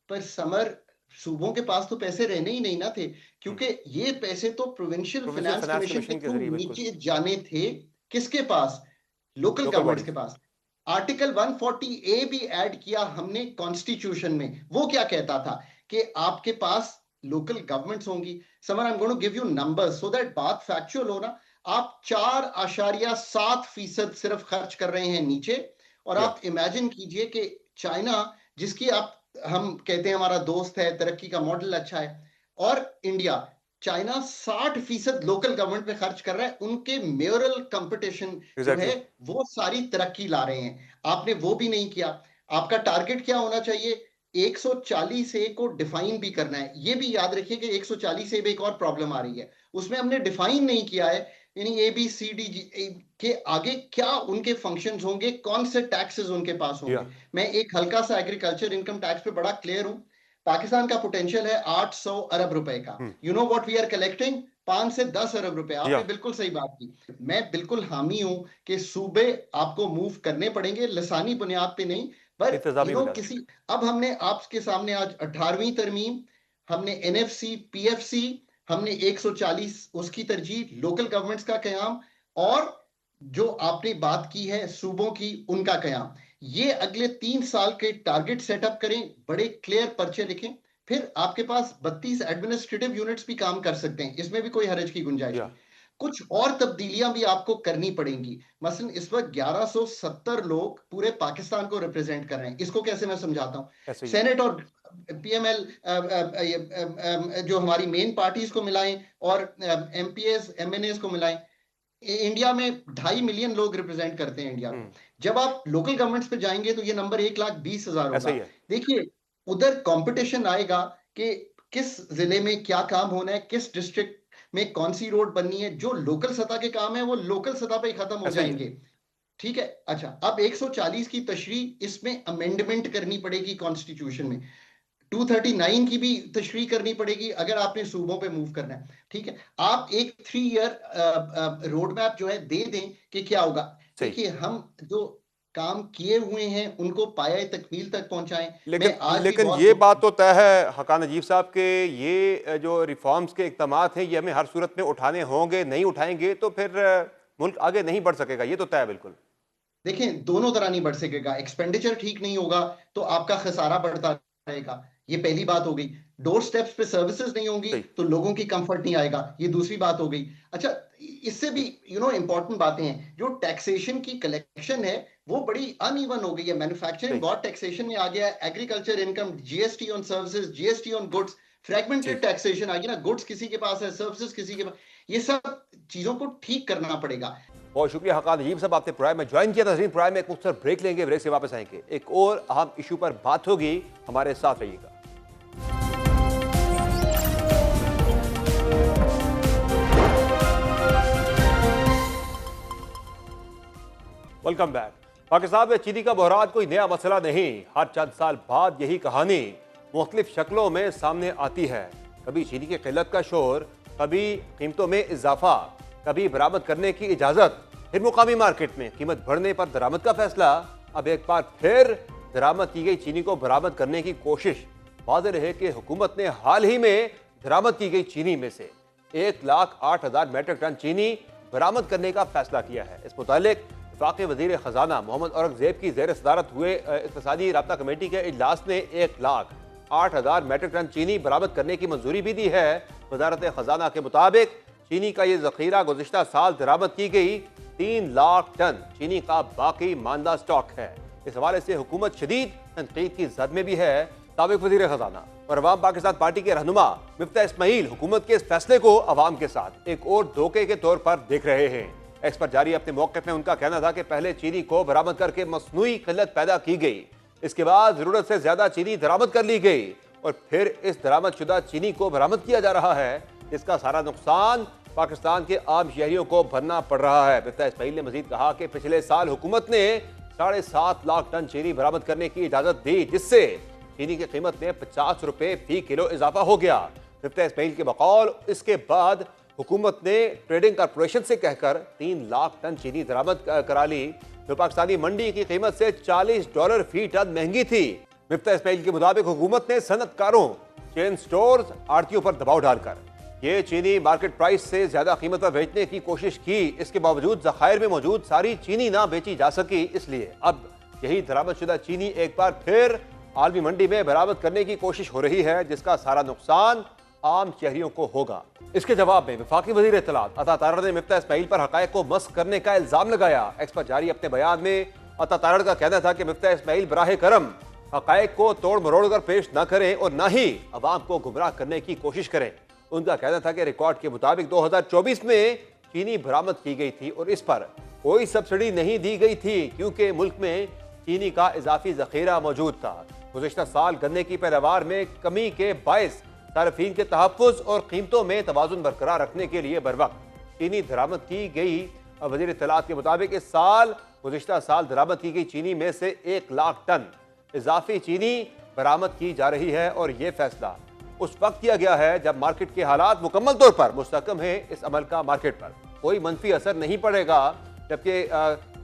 पर समर सूबों के पास तो पैसे रहने ही नहीं ना थे, क्योंकि ये पैसे तो प्रोविंशियल फाइनेंस कमीशन के नीचे जाने थे। किसके पास? लोकल गवर्नमेंट्स के पास। आर्टिकल 140A भी ऐड किया हमने कॉन्स्टिट्यूशन में। वो क्या कहता था कि आपके पास लोकल गवर्नमेंट्स होंगी। Summer I am going to give you numbers so that बात फैक्चुअल हो ना। आप 4.7% सिर्फ खर्च कर रहे हैं नीचे, और आप इमेजिन कीजिए कि चाइना, जिसकी हम कहते हैं हमारा दोस्त है, तरक्की का मॉडल अच्छा है, और इंडिया, चाइना 60% लोकल गवर्नमेंट पे खर्च कर रहा है। उनके मेयरल कंपटीशन जो है वो सारी तरक्की ला रहे हैं। आपने वो भी नहीं किया। आपका टारगेट क्या होना चाहिए? 140A को डिफाइन भी करना है। ये भी याद रखिए कि 140A में एक और प्रॉब्लम आ रही है, उसमें हमने डिफाइन नहीं किया है, यानी ABCD के आगे क्या उनके फंक्शंस होंगे, कौन से टैक्सेस उनके पास होंगे। मैं एक हल्का सा एग्रीकल्चर इनकम टैक्स पे बड़ा क्लियर हूं। पाकिस्तान का पोटेंशियल है 800 अरब रुपए का। You know what we are collecting? 5 से 10 अरब रुपए। आपने बिल्कुल सही बात की। मैं बिल्कुल हामी हूं कि सूबे आपको मूव करने पड़ेंगे, लसानी बुनियाद पे नहीं, पर किसी। अब हमने आपके सामने आज 18वीं तरमीम, हमने एनएफसी, पीएफसी, हमने 140 उसकी तरजीह, लोकल गवर्नमेंट्स का कयाम, और जो आपने बात की है सूबों की, उनका कयाम। ये अगले 3 साल के टारगेट सेटअप करें, बड़े क्लियर पर्चे लिखें, फिर आपके पास 32 एडमिनिस्ट्रेटिव यूनिट्स भी काम कर सकते हैं। इसमें भी कोई हरज की गुंजाइश नहीं। कुछ और तब्दीलियां भी आपको करनी पड़ेंगी। मसलन इस वक्त 1170 लोग पूरे पाकिस्तान को रिप्रेजेंट कर रहे हैं। इसको कैसे मैं समझाता हूं? सेनेट और पीएमएल जो हमारी मेन पार्टीज को मिलाएं और एमपीएस एमएनएस को मिलाएं, इंडिया में 2.5 मिलियन लोग रिप्रेजेंट करते हैं इंडिया में। जब आप लोकल गवर्नमेंट्स पे जाएंगे तो ये नंबर 1,20,000 होगा। देखिए उधर कंपटीशन आएगा कि किस जिले में क्या काम होना है, किस डिस्ट्रिक्ट में कौन सी रोड बननी है। जो लोकल सतह के काम है वो लोकल सतह पे ही खत्म हो जाएंगे। ठीक है, अच्छा, अब 140 की तशरीह, इसमें अमेंडमेंट करनी पड़ेगी कॉन्स्टिट्यूशन में। 239 की भी तशरीह करनी पड़ेगी अगर आपने सूबों पे मूव करना है। ठीक है, आप एक 3 ईयर रोड मैप जो है दे दें कि क्या होगा। देखिए हम जो काम किए हुए हैं उनको पाया तकमील तक पहुंचाएं। लेकिन ये बात तो तय है हकान नजीब साहब के, ये जो रिफॉर्म्स के इक़दामात हैं ये हमें हर सूरत में उठाने होंगे। नहीं उठाएंगे तो फिर मुल्क आगे नहीं बढ़ सकेगा, ये तो तय है बिल्कुल। देखें दोनों तरह नहीं बढ़ सकेगा। एक्सपेंडिचर ठीक नहीं होगा तो आपका खसारा बढ़ता रहेगा, ये पहली बात हो गई। डोर स्टेप्स पे सर्विसेज नहीं होंगी तो लोगों की कंफर्ट नहीं आएगा, ये दूसरी बात हो गई। अच्छा, इससे भी इंपॉर्टेंट बातें हैं। जो टैक्सेशन की कलेक्शन है वो बड़ी अनइवन हो गई है। मैन्युफैक्चरिंग गॉड टैक्सेशन में आ गया, agriculture income, GST on services, GST on goods, fragmented taxation आ गई ना, गुड्स किसी के पास है, सर्विसेज किसी के पास। ये सब चीजों को ठीक करना पड़ेगा। बहुत शुक्रिया हकान नजीब साहब, आपने प्रोग्राम में ज्वाइन किया। नज़रीन प्रोग्राम में एक मुख्तसर ब्रेक लेंगे, ब्रेक से वापस आएंगे, एक और अहम इशू पर बात होगी। हमारे साथ रहिएगा। Welcome back. पाकिस्तान में चीनी का बहरान कोई नया मसला नहीं। हर चंद साल बाद यही कहानी मुख्तलिफ शक्लों में सामने आती है। कभी चीनी की किल्लत का शोर, कभी कीमतों में इजाफा, कभी बरामद करने की इजाज़त, फिर मुकामी मार्केट में कीमत बढ़ने पर दरामद का फैसला। अब एक बार फिर दरामद की गई चीनी को बरामद करने की कोशिश। वाज़ेह रहे कि हुकूमत ने हाल ही में दरामद की गई चीनी में से 1,08,000 मीट्रिक टन चीनी बरामद करने का फैसला किया है। इस मुतालिक वफाकी वज़ीर ख़जाना मोहम्मद औरंगज़ेब की ज़ेर सदारत हुए इक़्तिसादी राब्ता कमेटी के इजलास ने 1,08,000 मीट्रिक टन चीनी बरामद करने की मंजूरी भी दी है। वज़ारत ख़जाना के मुताबिक चीनी का ये ज़ख़ीरा गुज़िश्ता साल दरामद की गई 3 लाख टन चीनी का बाकी मानदा स्टॉक है। इस हवाले से हुकूमत शदीद तनकीद की जद में भी है। साबिक़ वज़ीर ख़जाना और अवाम पाकिस्तान पार्टी के रहनुमा मिफ्ता इस्माइल हुकूमत के इस फैसले को अवाम के साथ एक और धोखे के तौर पर देख रहे हैं। एक्स पर जारी अपने मौक़िफ़ में उनका कहना था कि पहले चीनी को बरामद करके मसनूई किल्लत पैदा की गई, इसके बाद ज़रूरत से ज़्यादा चीनी दरामद कर ली गई और फिर इस दरामद शुदा चीनी को बरामद किया जा रहा है, जिसका सारा नुकसान पाकिस्तान के आम शहरियों को भरना पड़ रहा है। मिफ्ता इस्माइल ने मजीद कहा कि पिछले साल हुकूमत ने 7.5 लाख टन चीनी बरामद करने की इजाज़त दी, जिससे चीनी की कीमत में 50 रुपए फी किलो इजाफा हो गया। मिफ्ता इस्माइल के बकौल इसके बाद हुकूमत ने ट्रेडिंग कॉरपोरेशन से कहकर 3 लाख टन चीनी दरामद करा ली, जो पाकिस्तानी मंडी की कीमत से $40 फी टन महंगी थी। मिफ्ता इस्माइल के मुताबिक हुकूमत ने सनतकारों, चेन स्टोर्स, आड़तियों पर दबाव डालकर ये चीनी मार्केट प्राइस से ज्यादा कीमत पर बेचने की कोशिश की। इसके बावजूद ज़खायर में मौजूद सारी चीनी ना बेची जा सकी, इसलिए अब यही दरामदशुदा चीनी एक बार फिर आलमी मंडी में बरामद करने की कोशिश हो रही है, जिसका सारा नुकसान आम शहरियों को होगा। इसके जवाब में वफाकी वज़ीर इत्तलात अता तारड़ ने मिफ्ता इस्माइल पर हक़ाइक़ को मस्ख़ करने का इल्ज़ाम लगाया। एक्स पर जारी अपने बयान में अता तारड़ का कहना था कि मिफ्ता इस्माइल बराह करम हक़ाइक़ को तोड़ मरोड़ कर पेश न करें और न ही अवाम को गुमराह करने की कोशिश करें। उनका कहना था कि रिकॉर्ड के मुताबिक 2024 में चीनी बरामद की गई थी और इस पर कोई सब्सिडी नहीं दी गई थी, क्योंकि मुल्क में चीनी का इजाफी ज़ख़ीरा मौजूद था। गुज़िश्ता साल गन्ने की पैदावार में कमी के बायस सार्फिन के तहफ़्फ़ुज़ और कीमतों में तवाज़ुन बरकरार रखने के लिए बरवक्त चीनी दरामद की गई। वज़ीर इत्तलात के मुताबिक इस साल गुज़िश्ता साल दरामद की गई चीनी में से 1 लाख टन इजाफी चीनी बरामद की जा रही है और ये फैसला उस वक्त किया गया है जब मार्केट के हालात मुकम्मल तौर पर मुस्तहकम है। इस अमल का मार्केट पर कोई मनफी असर नहीं पड़ेगा, जबकि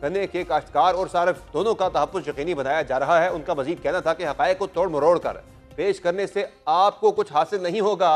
गन्ने के काश्तकार और सार्फ दोनों का तहफ़्फ़ुज़ यकीनी बनाया जा रहा है। उनका मजीद कहना था कि हक़ाइक़ को तोड़ मरोड़ कर पेश करने से आपको कुछ हासिल नहीं होगा।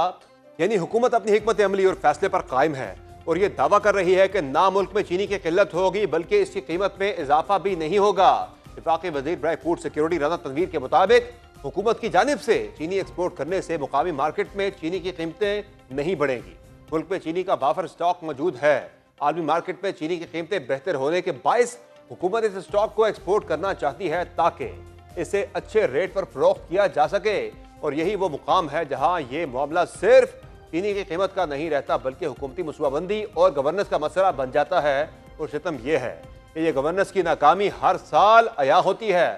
यानी हुकूमत अपनी हिकमत अमली और फैसले पर कायम है और ये दावा कर रही है कि ना मुल्क में चीनी की किल्लत होगी बल्कि इसकी कीमत में इजाफा भी नहीं होगा। वफाकी वज़ीर बराए फूड सिक्योरिटी रज़ा तनवीर के मुताबिक हुकूमत की जानिब से चीनी एक्सपोर्ट करने से मुकामी मार्केट में चीनी की कीमतें नहीं बढ़ेंगी। मुल्क में चीनी का बाफर स्टॉक मौजूद है। आलमी मार्केट में चीनी की कीमतें बेहतर होने के बायस हुकूमत इस स्टॉक को एक्सपोर्ट करना चाहती है ताकि इसे अच्छे रेट पर फरोख्त किया जा सके। और यही वो मुकाम है जहां ये मामला सिर्फ चीनी की कीमत का नहीं रहता बल्कि हुकूमती मनसूबाबंदी और गवर्नेंस का मसला बन जाता है। और सितम यह है कि ये गवर्नेंस की नाकामी हर साल अया होती है।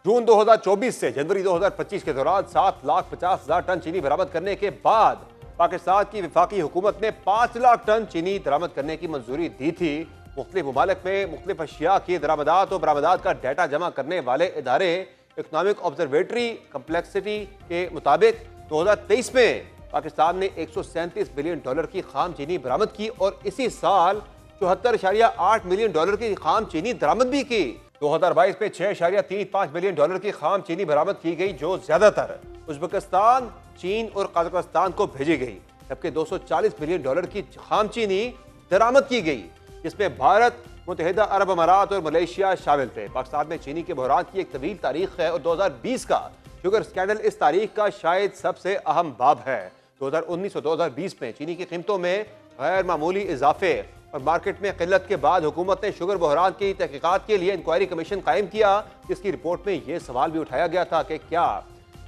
जून 2024 से जनवरी 2025 के दौरान 7,50,000 टन चीनी बरामद करने के बाद पाकिस्तान की वफाकी हुकूमत ने 5 लाख टन चीनी दरामद करने की मंजूरी दी थी। मुख्तलिफ ममालिक में मुख्तलिफ अशिया की दरामदात और बरामदात का डाटा जमा करने वाले इदारे इकनॉमिक ऑब्जर्वेटरी कम्प्लेक्सिटी के मुताबिक 2023 में पाकिस्तान ने $137 बिलियन की खाम चीनी बरामद की और इसी साल 74.8 मिलियन डॉलर की खाम चीनी दरामद भी की। 2022 में $6.35 बिलियन की खाम चीनी बरामद की गई, जो ज्यादातर उज़्बेकिस्तान, चीन और कजाकिस्तान को भेजी गई, जबकि $240 बिलियन की खाम चीनी दरामद की गई, जिसमें भारत, मुत्तहिदा अरब अमारात और मलेशिया शामिल थे। पाकिस्तान में चीनी के बहरान की एक तवील तारीख है और 2020 का शुगर स्कैंडल इस तारीख का शायद सबसे अहम बाब है। 2019 और 2020 में चीनी की कीमतों में गैर मामूली इजाफे और मार्केट में किल्लत के बाद हुकूमत ने शुगर बहरान की तहकीकात के लिए इंक्वायरी कमीशन कायम किया, जिसकी रिपोर्ट में यह सवाल भी उठाया गया था कि क्या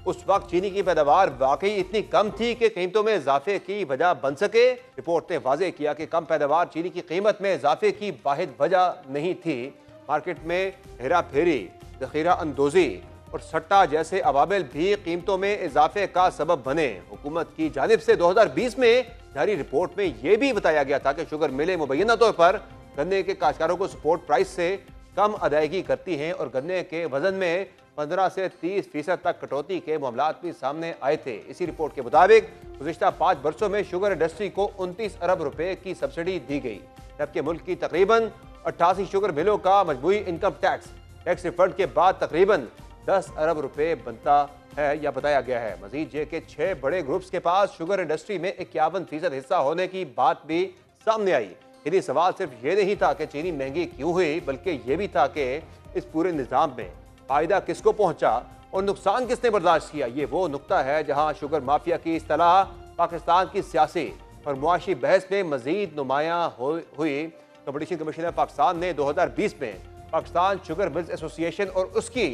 उस वक्त चीनी की पैदावार वाकई इतनी कम थी कि कीमतों में इजाफे की वजह बन सके। रिपोर्ट ने वाज़ेह किया कि कम पैदावार चीनी की कीमत में इजाफे की वाहिद वजह नहीं थी। मार्केट में हेरा फेरी, ज़ख़ीरा अंदोज़ी और सट्टा जैसे अवामिल भी कीमतों में इजाफे का सबब बने। हुकूमत की जानिब से 2020 में जारी रिपोर्ट में यह भी बताया गया था कि शुगर मिलें मुबैना तौर पर गन्ने के काश्तकारों को सपोर्ट प्राइस से कम अदायगी करती हैं और गन्ने के वजन में 15 से 30% तक कटौती के मामला भी सामने आए थे। इसी रिपोर्ट के मुताबिक गुज़िश्ता 5 वर्षों में शुगर इंडस्ट्री को 29 अरब रुपए की सब्सिडी दी गई, जबकि मुल्क की तकरीबन 88 शुगर मिलों का मजमूई इनकम टैक्स रिफंड के बाद तकरीबन 10 अरब रुपए बनता है या बताया गया है। मजीद ये कि 6 बड़े ग्रुप्स के पास शुगर इंडस्ट्री में 51% हिस्सा होने की बात भी सामने आई। यदि सवाल सिर्फ ये नहीं था कि चीनी महंगी क्यों हुई, बल्कि ये भी था कि इस पूरे निज़ाम में फायदा किसको पहुंचा और नुकसान किसने बर्दाश्त किया। ये वो नुक्ता है जहां शुगर माफिया की इस्तिलाह पाकिस्तान की सियासी और मुआशी बहस में मजीद नुमायां हुई। कंपटीशन कमीशन ऑफ पाकिस्तान ने 2020 में पाकिस्तान शुगर मिल्स एसोसिएशन और उसकी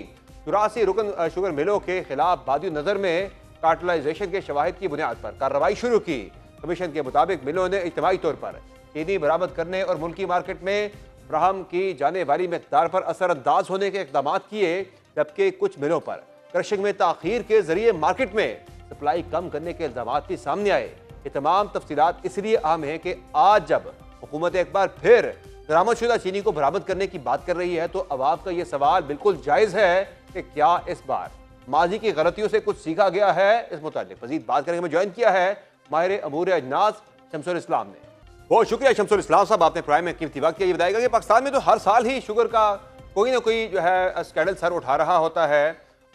84 रुकन शुगर मिलों के खिलाफ बादी नजर में कार्टलाइजेशन के शवाहिद की बुनियाद पर कार्रवाई शुरू की। कमीशन के मुताबिक मिलों ने इज्तिमाई तौर पर चीनी बरामद करने और मुल्की मार्केट में फ्राहम की जाने वाली मकदार पर असरअंदाज होने के इकदाम किए, जबकि कुछ मिलों पर क्रशिंग में ताखीर के जरिए मार्केट में सप्लाई कम करने के इल्जाम भी सामने आए। ये तमाम तफसीलात इसलिए अहम है कि आज जब हुकूमत एक बार फिर बरामदशुदा चीनी को बरामद करने की बात कर रही है, तो अवाम का ये सवाल बिल्कुल जायज़ है कि क्या इस बार माजी की गलतियों से कुछ सीखा गया है। इस मुताबिक मजीद बात करने में ज्वाइन किया है माहिर अमूर अजनास शमसुल इस्लाम ने। बहुत शुक्रिया शमसुल इस्लाम साहब, आपने प्राइम में कीमती वक्त किया। ये बताएगा कि पाकिस्तान में तो हर साल ही शुगर का कोई ना कोई जो है स्कैंडल सर उठा रहा होता है।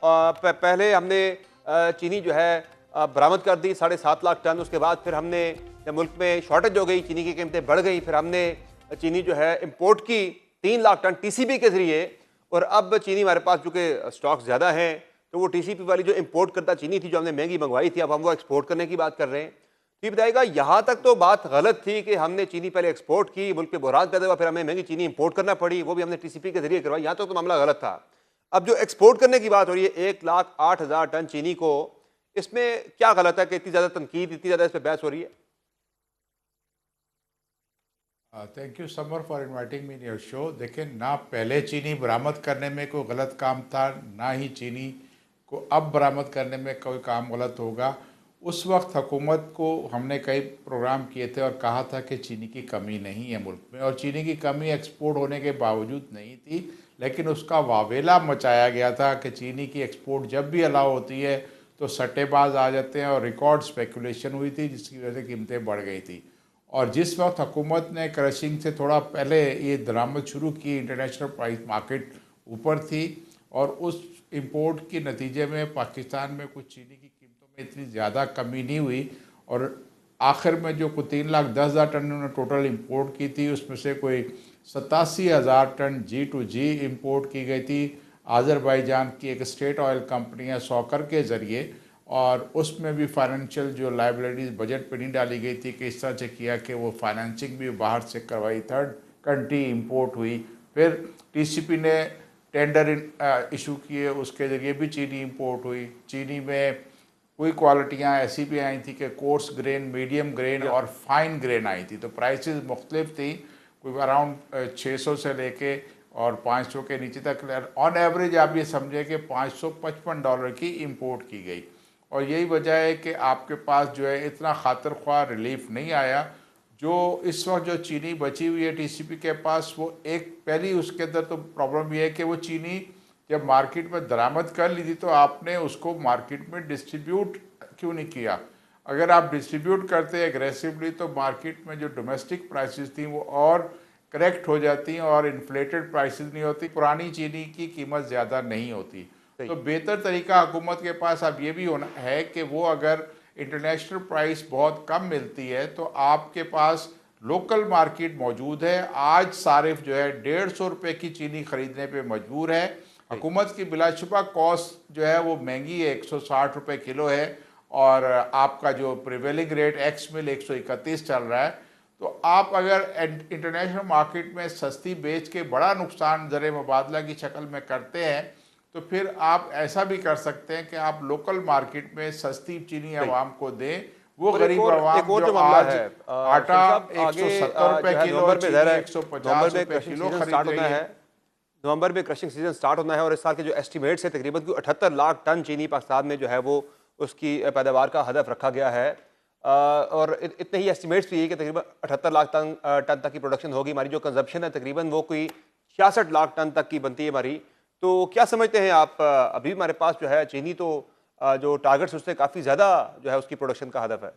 पहले हमने चीनी जो है बरामद कर दी 7.5 लाख टन, उसके बाद फिर हमने जब मुल्क में शॉर्टेज हो गई, चीनी की कीमतें बढ़ गई, फिर हमने चीनी जो है इंपोर्ट की 3 लाख टन टीसीपी के जरिए, और अब चीनी हमारे पास चूँकि स्टॉक ज़्यादा है तो वो टीसीपी वाली जो इंपोर्ट करता चीनी थी जो हमने महंगी मंगवाई थी, अब हम वो एक्सपोर्ट करने की बात कर रहे हैं। तो ये बताएगा यहाँ तक तो बात गलत थी कि हमने चीनी पहले एक्सपोर्ट की, मुल्क पे बहरान पैदा हुआ, फिर हमें महंगी चीनी इंपोर्ट करना पड़ी, वो भी हमने टीसीपी के जरिए करवाई, यहाँ तक तो मामला गलत था। अब जो एक्सपोर्ट करने की बात हो रही है 1,08,000 टन चीनी को, इसमें क्या गलत है कि इतनी ज़्यादा तनकीद, इतनी ज़्यादा इस पर बहस हो रही है? Thank you summer for inviting me in your show. देखें, ना पहले चीनी बरामद करने में कोई गलत काम था, ना ही चीनी को अब बरामद करने में कोई काम गलत होगा। उस वक्त हुकूमत को हमने कई प्रोग्राम किए थे और कहा था कि चीनी की कमी नहीं है मुल्क में, और चीनी की कमी एक्सपोर्ट होने के बावजूद नहीं थी, लेकिन उसका वावेला मचाया गया था कि चीनी की एक्सपोर्ट जब भी अलाउ होती है तो सट्टेबाज आ जाते हैं, और रिकॉर्ड स्पेकुलेशन हुई थी जिसकी वजह से कीमतें बढ़ गई थी। और जिस वक्त हुकूमत ने क्रशिंग से थोड़ा पहले ये दरामद शुरू की, इंटरनेशनल प्राइस मार्केट ऊपर थी, और उस इंपोर्ट के नतीजे में पाकिस्तान में कुछ चीनी की कीमतों में इतनी ज़्यादा कमी नहीं हुई, और आखिर में जो 3,10,000 टन उन्होंने टोटल इंपोर्ट की थी, उसमें से कोई 87,000 टन G2G इंपोर्ट की गई थी आज़रबाईजान की एक स्टेट ऑयल कंपनी है सॉकर के ज़रिए, और उसमें भी फाइनेंशियल जो लाइबिलिटीज़ बजट पे नहीं डाली गई थी कि इस तरह से किया कि वो फाइनेंसिंग भी बाहर से करवाई, थर्ड कंट्री इंपोर्ट हुई। फिर टीसीपी ने टेंडर इशू किए, उसके ज़रिए भी चीनी इंपोर्ट हुई। चीनी में कोई क्वालिटियाँ ऐसी भी आई थी कि कोर्स ग्रेन, मीडियम ग्रेन और फाइन ग्रेन आई थी, तो प्राइसेस मुख्तलिफ थी, कोई अराउंड 600 से लेके और 500 के नीचे तक। ऑन एवरेज आप ये समझें कि $555 की इंपोर्ट की गई, और यही वजह है कि आपके पास जो है इतना खातिर ख्वाह रिलीफ नहीं आया। जो इस वक्त जो चीनी बची हुई है टीसीपी के पास, वो एक पहली उसके अंदर तो प्रॉब्लम ये है कि वो चीनी जब मार्केट में दरामद कर ली थी तो आपने उसको मार्केट में डिस्ट्रीब्यूट क्यों नहीं किया। अगर आप डिस्ट्रीब्यूट करते एग्रेसिवली तो मार्केट में जो डोमेस्टिक प्राइसेस थी वो और करेक्ट हो जाती और इन्फ्लेटेड प्राइसेस नहीं होती, पुरानी चीनी की कीमत ज़्यादा नहीं होती। तो बेहतर तरीका हुकूमत के पास अब ये भी होना है कि वो अगर इंटरनेशनल प्राइस बहुत कम मिलती है तो आपके पास लोकल मार्केट मौजूद है। आज सारिफ जो है 150 रुपये की चीनी ख़रीदने पे मजबूर है। हुकूमत की बिलाशुबा कॉस्ट जो है वो महंगी है, 160 रुपये किलो है, और आपका जो प्रिवेलिंग रेट एक्स मिल 131 चल रहा है। तो आप अगर इंटरनेशनल मार्केट में सस्ती बेच के बड़ा नुकसान ज़र मुबादला की शक्ल में करते हैं, तो फिर आप ऐसा भी कर सकते हैं कि आप लोकल मार्केट में सस्ती चीनी आवाम को दें। वो गरीब आवाम जो आज आटा 170 रुपये किलो, 150 रुपये किलो खरीद रही है। नवंबर में क्रशिंग सीजन स्टार्ट होना है, और इस साल के जो एस्टिमेट्स है तकरीबन 78 लाख टन चीनी पाकिस्तान में जो है वो उसकी पैदावार का हदफ रखा गया है, और इतने ही एस्टिमेट्स भी है कि तकरीबन 78 लाख टन तक की प्रोडक्शन होगी। हमारी जो कंजप्शन है तकरीबन वो कोई 66 लाख टन तक की बनती है हमारी। तो क्या समझते हैं आप, अभी हमारे पास जो है चीनी तो जो टारगेट्स उससे काफ़ी ज़्यादा जो है उसकी प्रोडक्शन का हदफ है,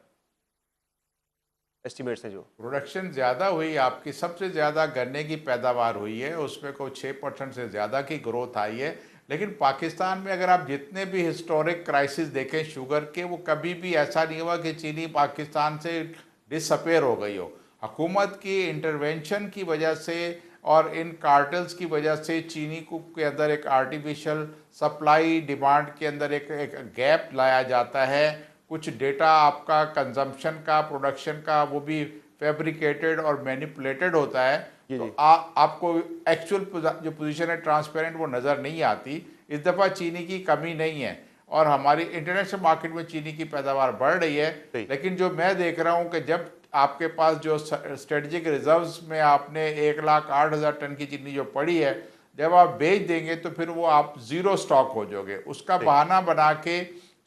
एस्टिमेट्स हैं जो प्रोडक्शन ज़्यादा हुई आपकी, सबसे ज़्यादा गन्ने की पैदावार हुई है, उसमें कोई 6% से ज़्यादा की ग्रोथ आई है। लेकिन पाकिस्तान में अगर आप जितने भी हिस्टोरिक क्राइसिस देखें शुगर के, वो कभी भी ऐसा नहीं हुआ कि चीनी पाकिस्तान से डिसअपेयर हो गई हो। हुकूमत की इंटरवेंशन की वजह से और इन कार्टल्स की वजह से चीनी को के अंदर एक आर्टिफिशियल सप्लाई डिमांड के अंदर एक गैप लाया जाता है। कुछ डेटा आपका कंजम्पशन का, प्रोडक्शन का, वो भी फैब्रिकेटेड और मैनिपुलेटेड होता है। तो आपको एक्चुअल जो पोजीशन है ट्रांसपेरेंट वो नज़र नहीं आती। इस दफ़ा चीनी की कमी नहीं है और हमारी इंटरनेशनल मार्केट में चीनी की पैदावार बढ़ रही है। लेकिन जो मैं देख रहा हूँ कि जब आपके पास जो स्ट्रेटजिक रिजर्व्स में आपने 1,08,000 टन की चीनी जो पड़ी है, जब आप बेच देंगे तो फिर वो आप ज़ीरो स्टॉक हो जाओगे। उसका बहाना बना के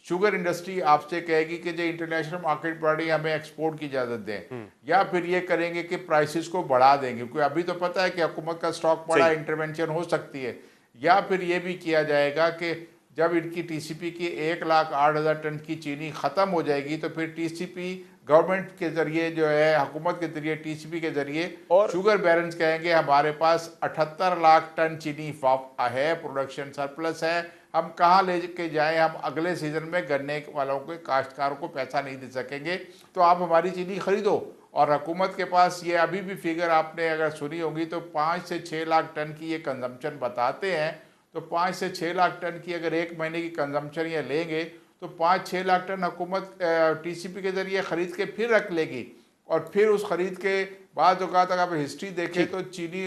शुगर इंडस्ट्री आपसे कहेगी कि जो इंटरनेशनल मार्केट बढ़ी हमें एक्सपोर्ट की इजाज़त दें, या फिर ये करेंगे कि प्राइसेस को बढ़ा देंगे, क्योंकि अभी तो पता है कि हुकूमत का स्टॉक बढ़ा, इंटरवेंशन हो सकती है। या फिर ये भी किया जाएगा कि जब इनकी टीसीपी की 1,08,000 टन की चीनी ख़त्म हो जाएगी तो फिर टीसीपी गवर्नमेंट के ज़रिए जो है, हुकूमत के ज़रिए टीसीपी के ज़रिए और शुगर बैरन्स कहेंगे हमारे पास 78 लाख टन चीनी है, प्रोडक्शन सरप्लस है, हम कहाँ ले के जाएं, हम अगले सीज़न में गन्ने वालों को, काश्तकारों को पैसा नहीं दे सकेंगे, तो आप हमारी चीनी ख़रीदो। और हुकूमत के पास ये अभी भी फिगर आपने अगर सुनी होगी तो 5 से 6 लाख टन की ये कंजम्पशन बताते हैं। तो 5 से 6 लाख टन की अगर एक महीने की कंजम्पशन ये लेंगे तो 5-6 लाख टन हुकूमत टीसीपी के ज़रिए ख़रीद के फिर रख लेगी। और फिर उस ख़रीद के बाद अगर आप हिस्ट्री देखें तो चीनी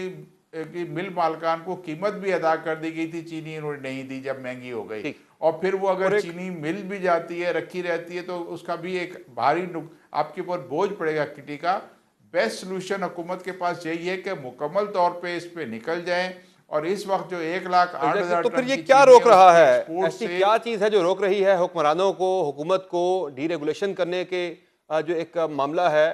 की मिल मालकान को कीमत भी अदा कर दी गई थी, चीनी इन्होंने नहीं दी जब महंगी हो गई। और फिर वो अगर चीनी मिल भी जाती है, रखी रहती है, तो उसका भी एक भारी आपके ऊपर बोझ पड़ेगा किटी का। बेस्ट सोल्यूशन हुकूमत के पास यही है कि मुकम्मल तौर पे इस पे निकल जाएं। और इस वक्त जो 1,08,000 तो फिर ये क्या रोक रहा है, ऐसी क्या चीज़ है जो रोक रही है हुक्मरानों को, हुकूमत को डीरेगुलेशन करने के जो एक मामला है?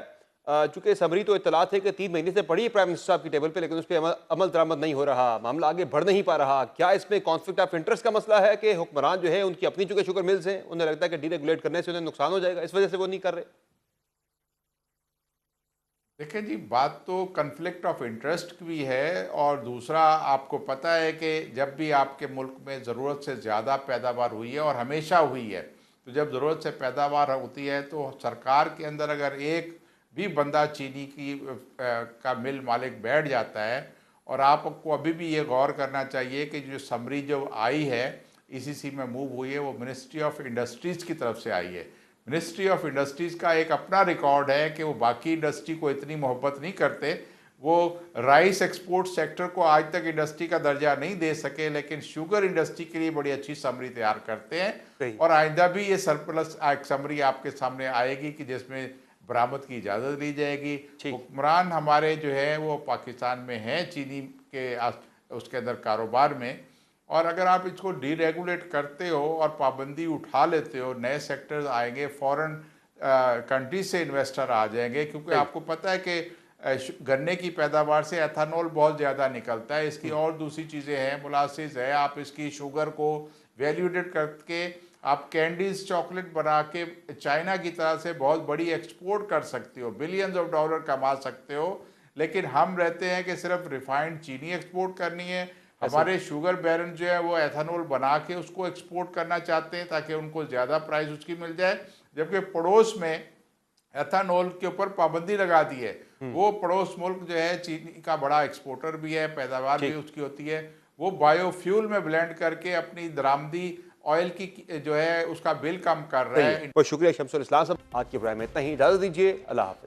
चूंकि समरी तो इत्तलात है कि 3 महीने से पड़ी है प्राइम मिनिस्टर साहब की टेबल पे, लेकिन उस पर अमल दरामद नहीं हो रहा, मामला आगे बढ़ नहीं पा रहा। क्या इसमें कॉन्फ्लिक्ट ऑफ इंटरेस्ट का मसला है कि हुक्मरान जो है उनकी अपनी चूंकि शुगर मिल्स हैं, उन्हें लगता है कि डीरेगुलेट करने से उन्हें नुकसान हो जाएगा, इस वजह से वो नहीं कर रहे? देखिए जी, बात तो कन्फ्लिक्ट ऑफ इंटरेस्ट की भी है, और दूसरा आपको पता है कि जब भी आपके मुल्क में ज़रूरत से ज़्यादा पैदावार हुई है और हमेशा हुई है, तो जब ज़रूरत से पैदावार होती है तो सरकार के अंदर अगर एक भी बंदा चीनी की का मिल मालिक बैठ जाता है। और आपको अभी भी ये गौर करना चाहिए कि जो समरी जो आई है ईसीसी में मूव हुई है, वो मिनिस्ट्री ऑफ इंडस्ट्रीज़ की तरफ से आई है। मिनिस्ट्री ऑफ इंडस्ट्रीज़ का एक अपना रिकॉर्ड है कि वो बाकी इंडस्ट्री को इतनी मोहब्बत नहीं करते। वो राइस एक्सपोर्ट सेक्टर को आज तक इंडस्ट्री का दर्जा नहीं दे सके, लेकिन शुगर इंडस्ट्री के लिए बड़ी अच्छी समरी तैयार करते हैं। और आइंदा भी ये सरप्लस एक समरी आपके सामने आएगी कि जिसमें बरामद की इजाज़त ली जाएगी। हुक्मरान हमारे जो है वो पाकिस्तान में हैं चीनी के उसके अंदर कारोबार में, और अगर आप इसको डीरेगुलेट करते हो और पाबंदी उठा लेते हो, नए सेक्टर्स आएंगे, फॉरेन कंट्रीज से इन्वेस्टर आ जाएंगे, क्योंकि आपको पता है कि गन्ने की पैदावार से एथानॉल बहुत ज़्यादा निकलता है। इसकी और दूसरी चीज़ें हैं, मोलासिस है, आप इसकी शुगर को वैल्यूडेट करके आप कैंडीज चॉकलेट बना के चाइना की तरह से बहुत बड़ी एक्सपोर्ट कर सकते हो, बिलियंस ऑफ डॉलर कमा सकते हो। लेकिन हम रहते हैं कि सिर्फ रिफाइंड चीनी एक्सपोर्ट करनी है। हमारे शुगर बैरन जो है वो एथानॉल बना के उसको एक्सपोर्ट करना चाहते हैं ताकि उनको ज़्यादा प्राइस उसकी मिल जाए, जबकि पड़ोस में एथानॉल के ऊपर पाबंदी लगा दी है। वो पड़ोस मुल्क जो है चीनी का बड़ा एक्सपोर्टर भी है, पैदावार भी उसकी होती है, वो बायोफ्यूल में ब्लेंड करके अपनी दरामदी ऑयल की जो है उसका बिल कम कर रहा है। बहुत शुक्रिया शमसुल इस्लाम साहब, आज के प्रोग्राम में इतना ही, इजाज़त दीजिए, अल्लाह हाफ़िज़।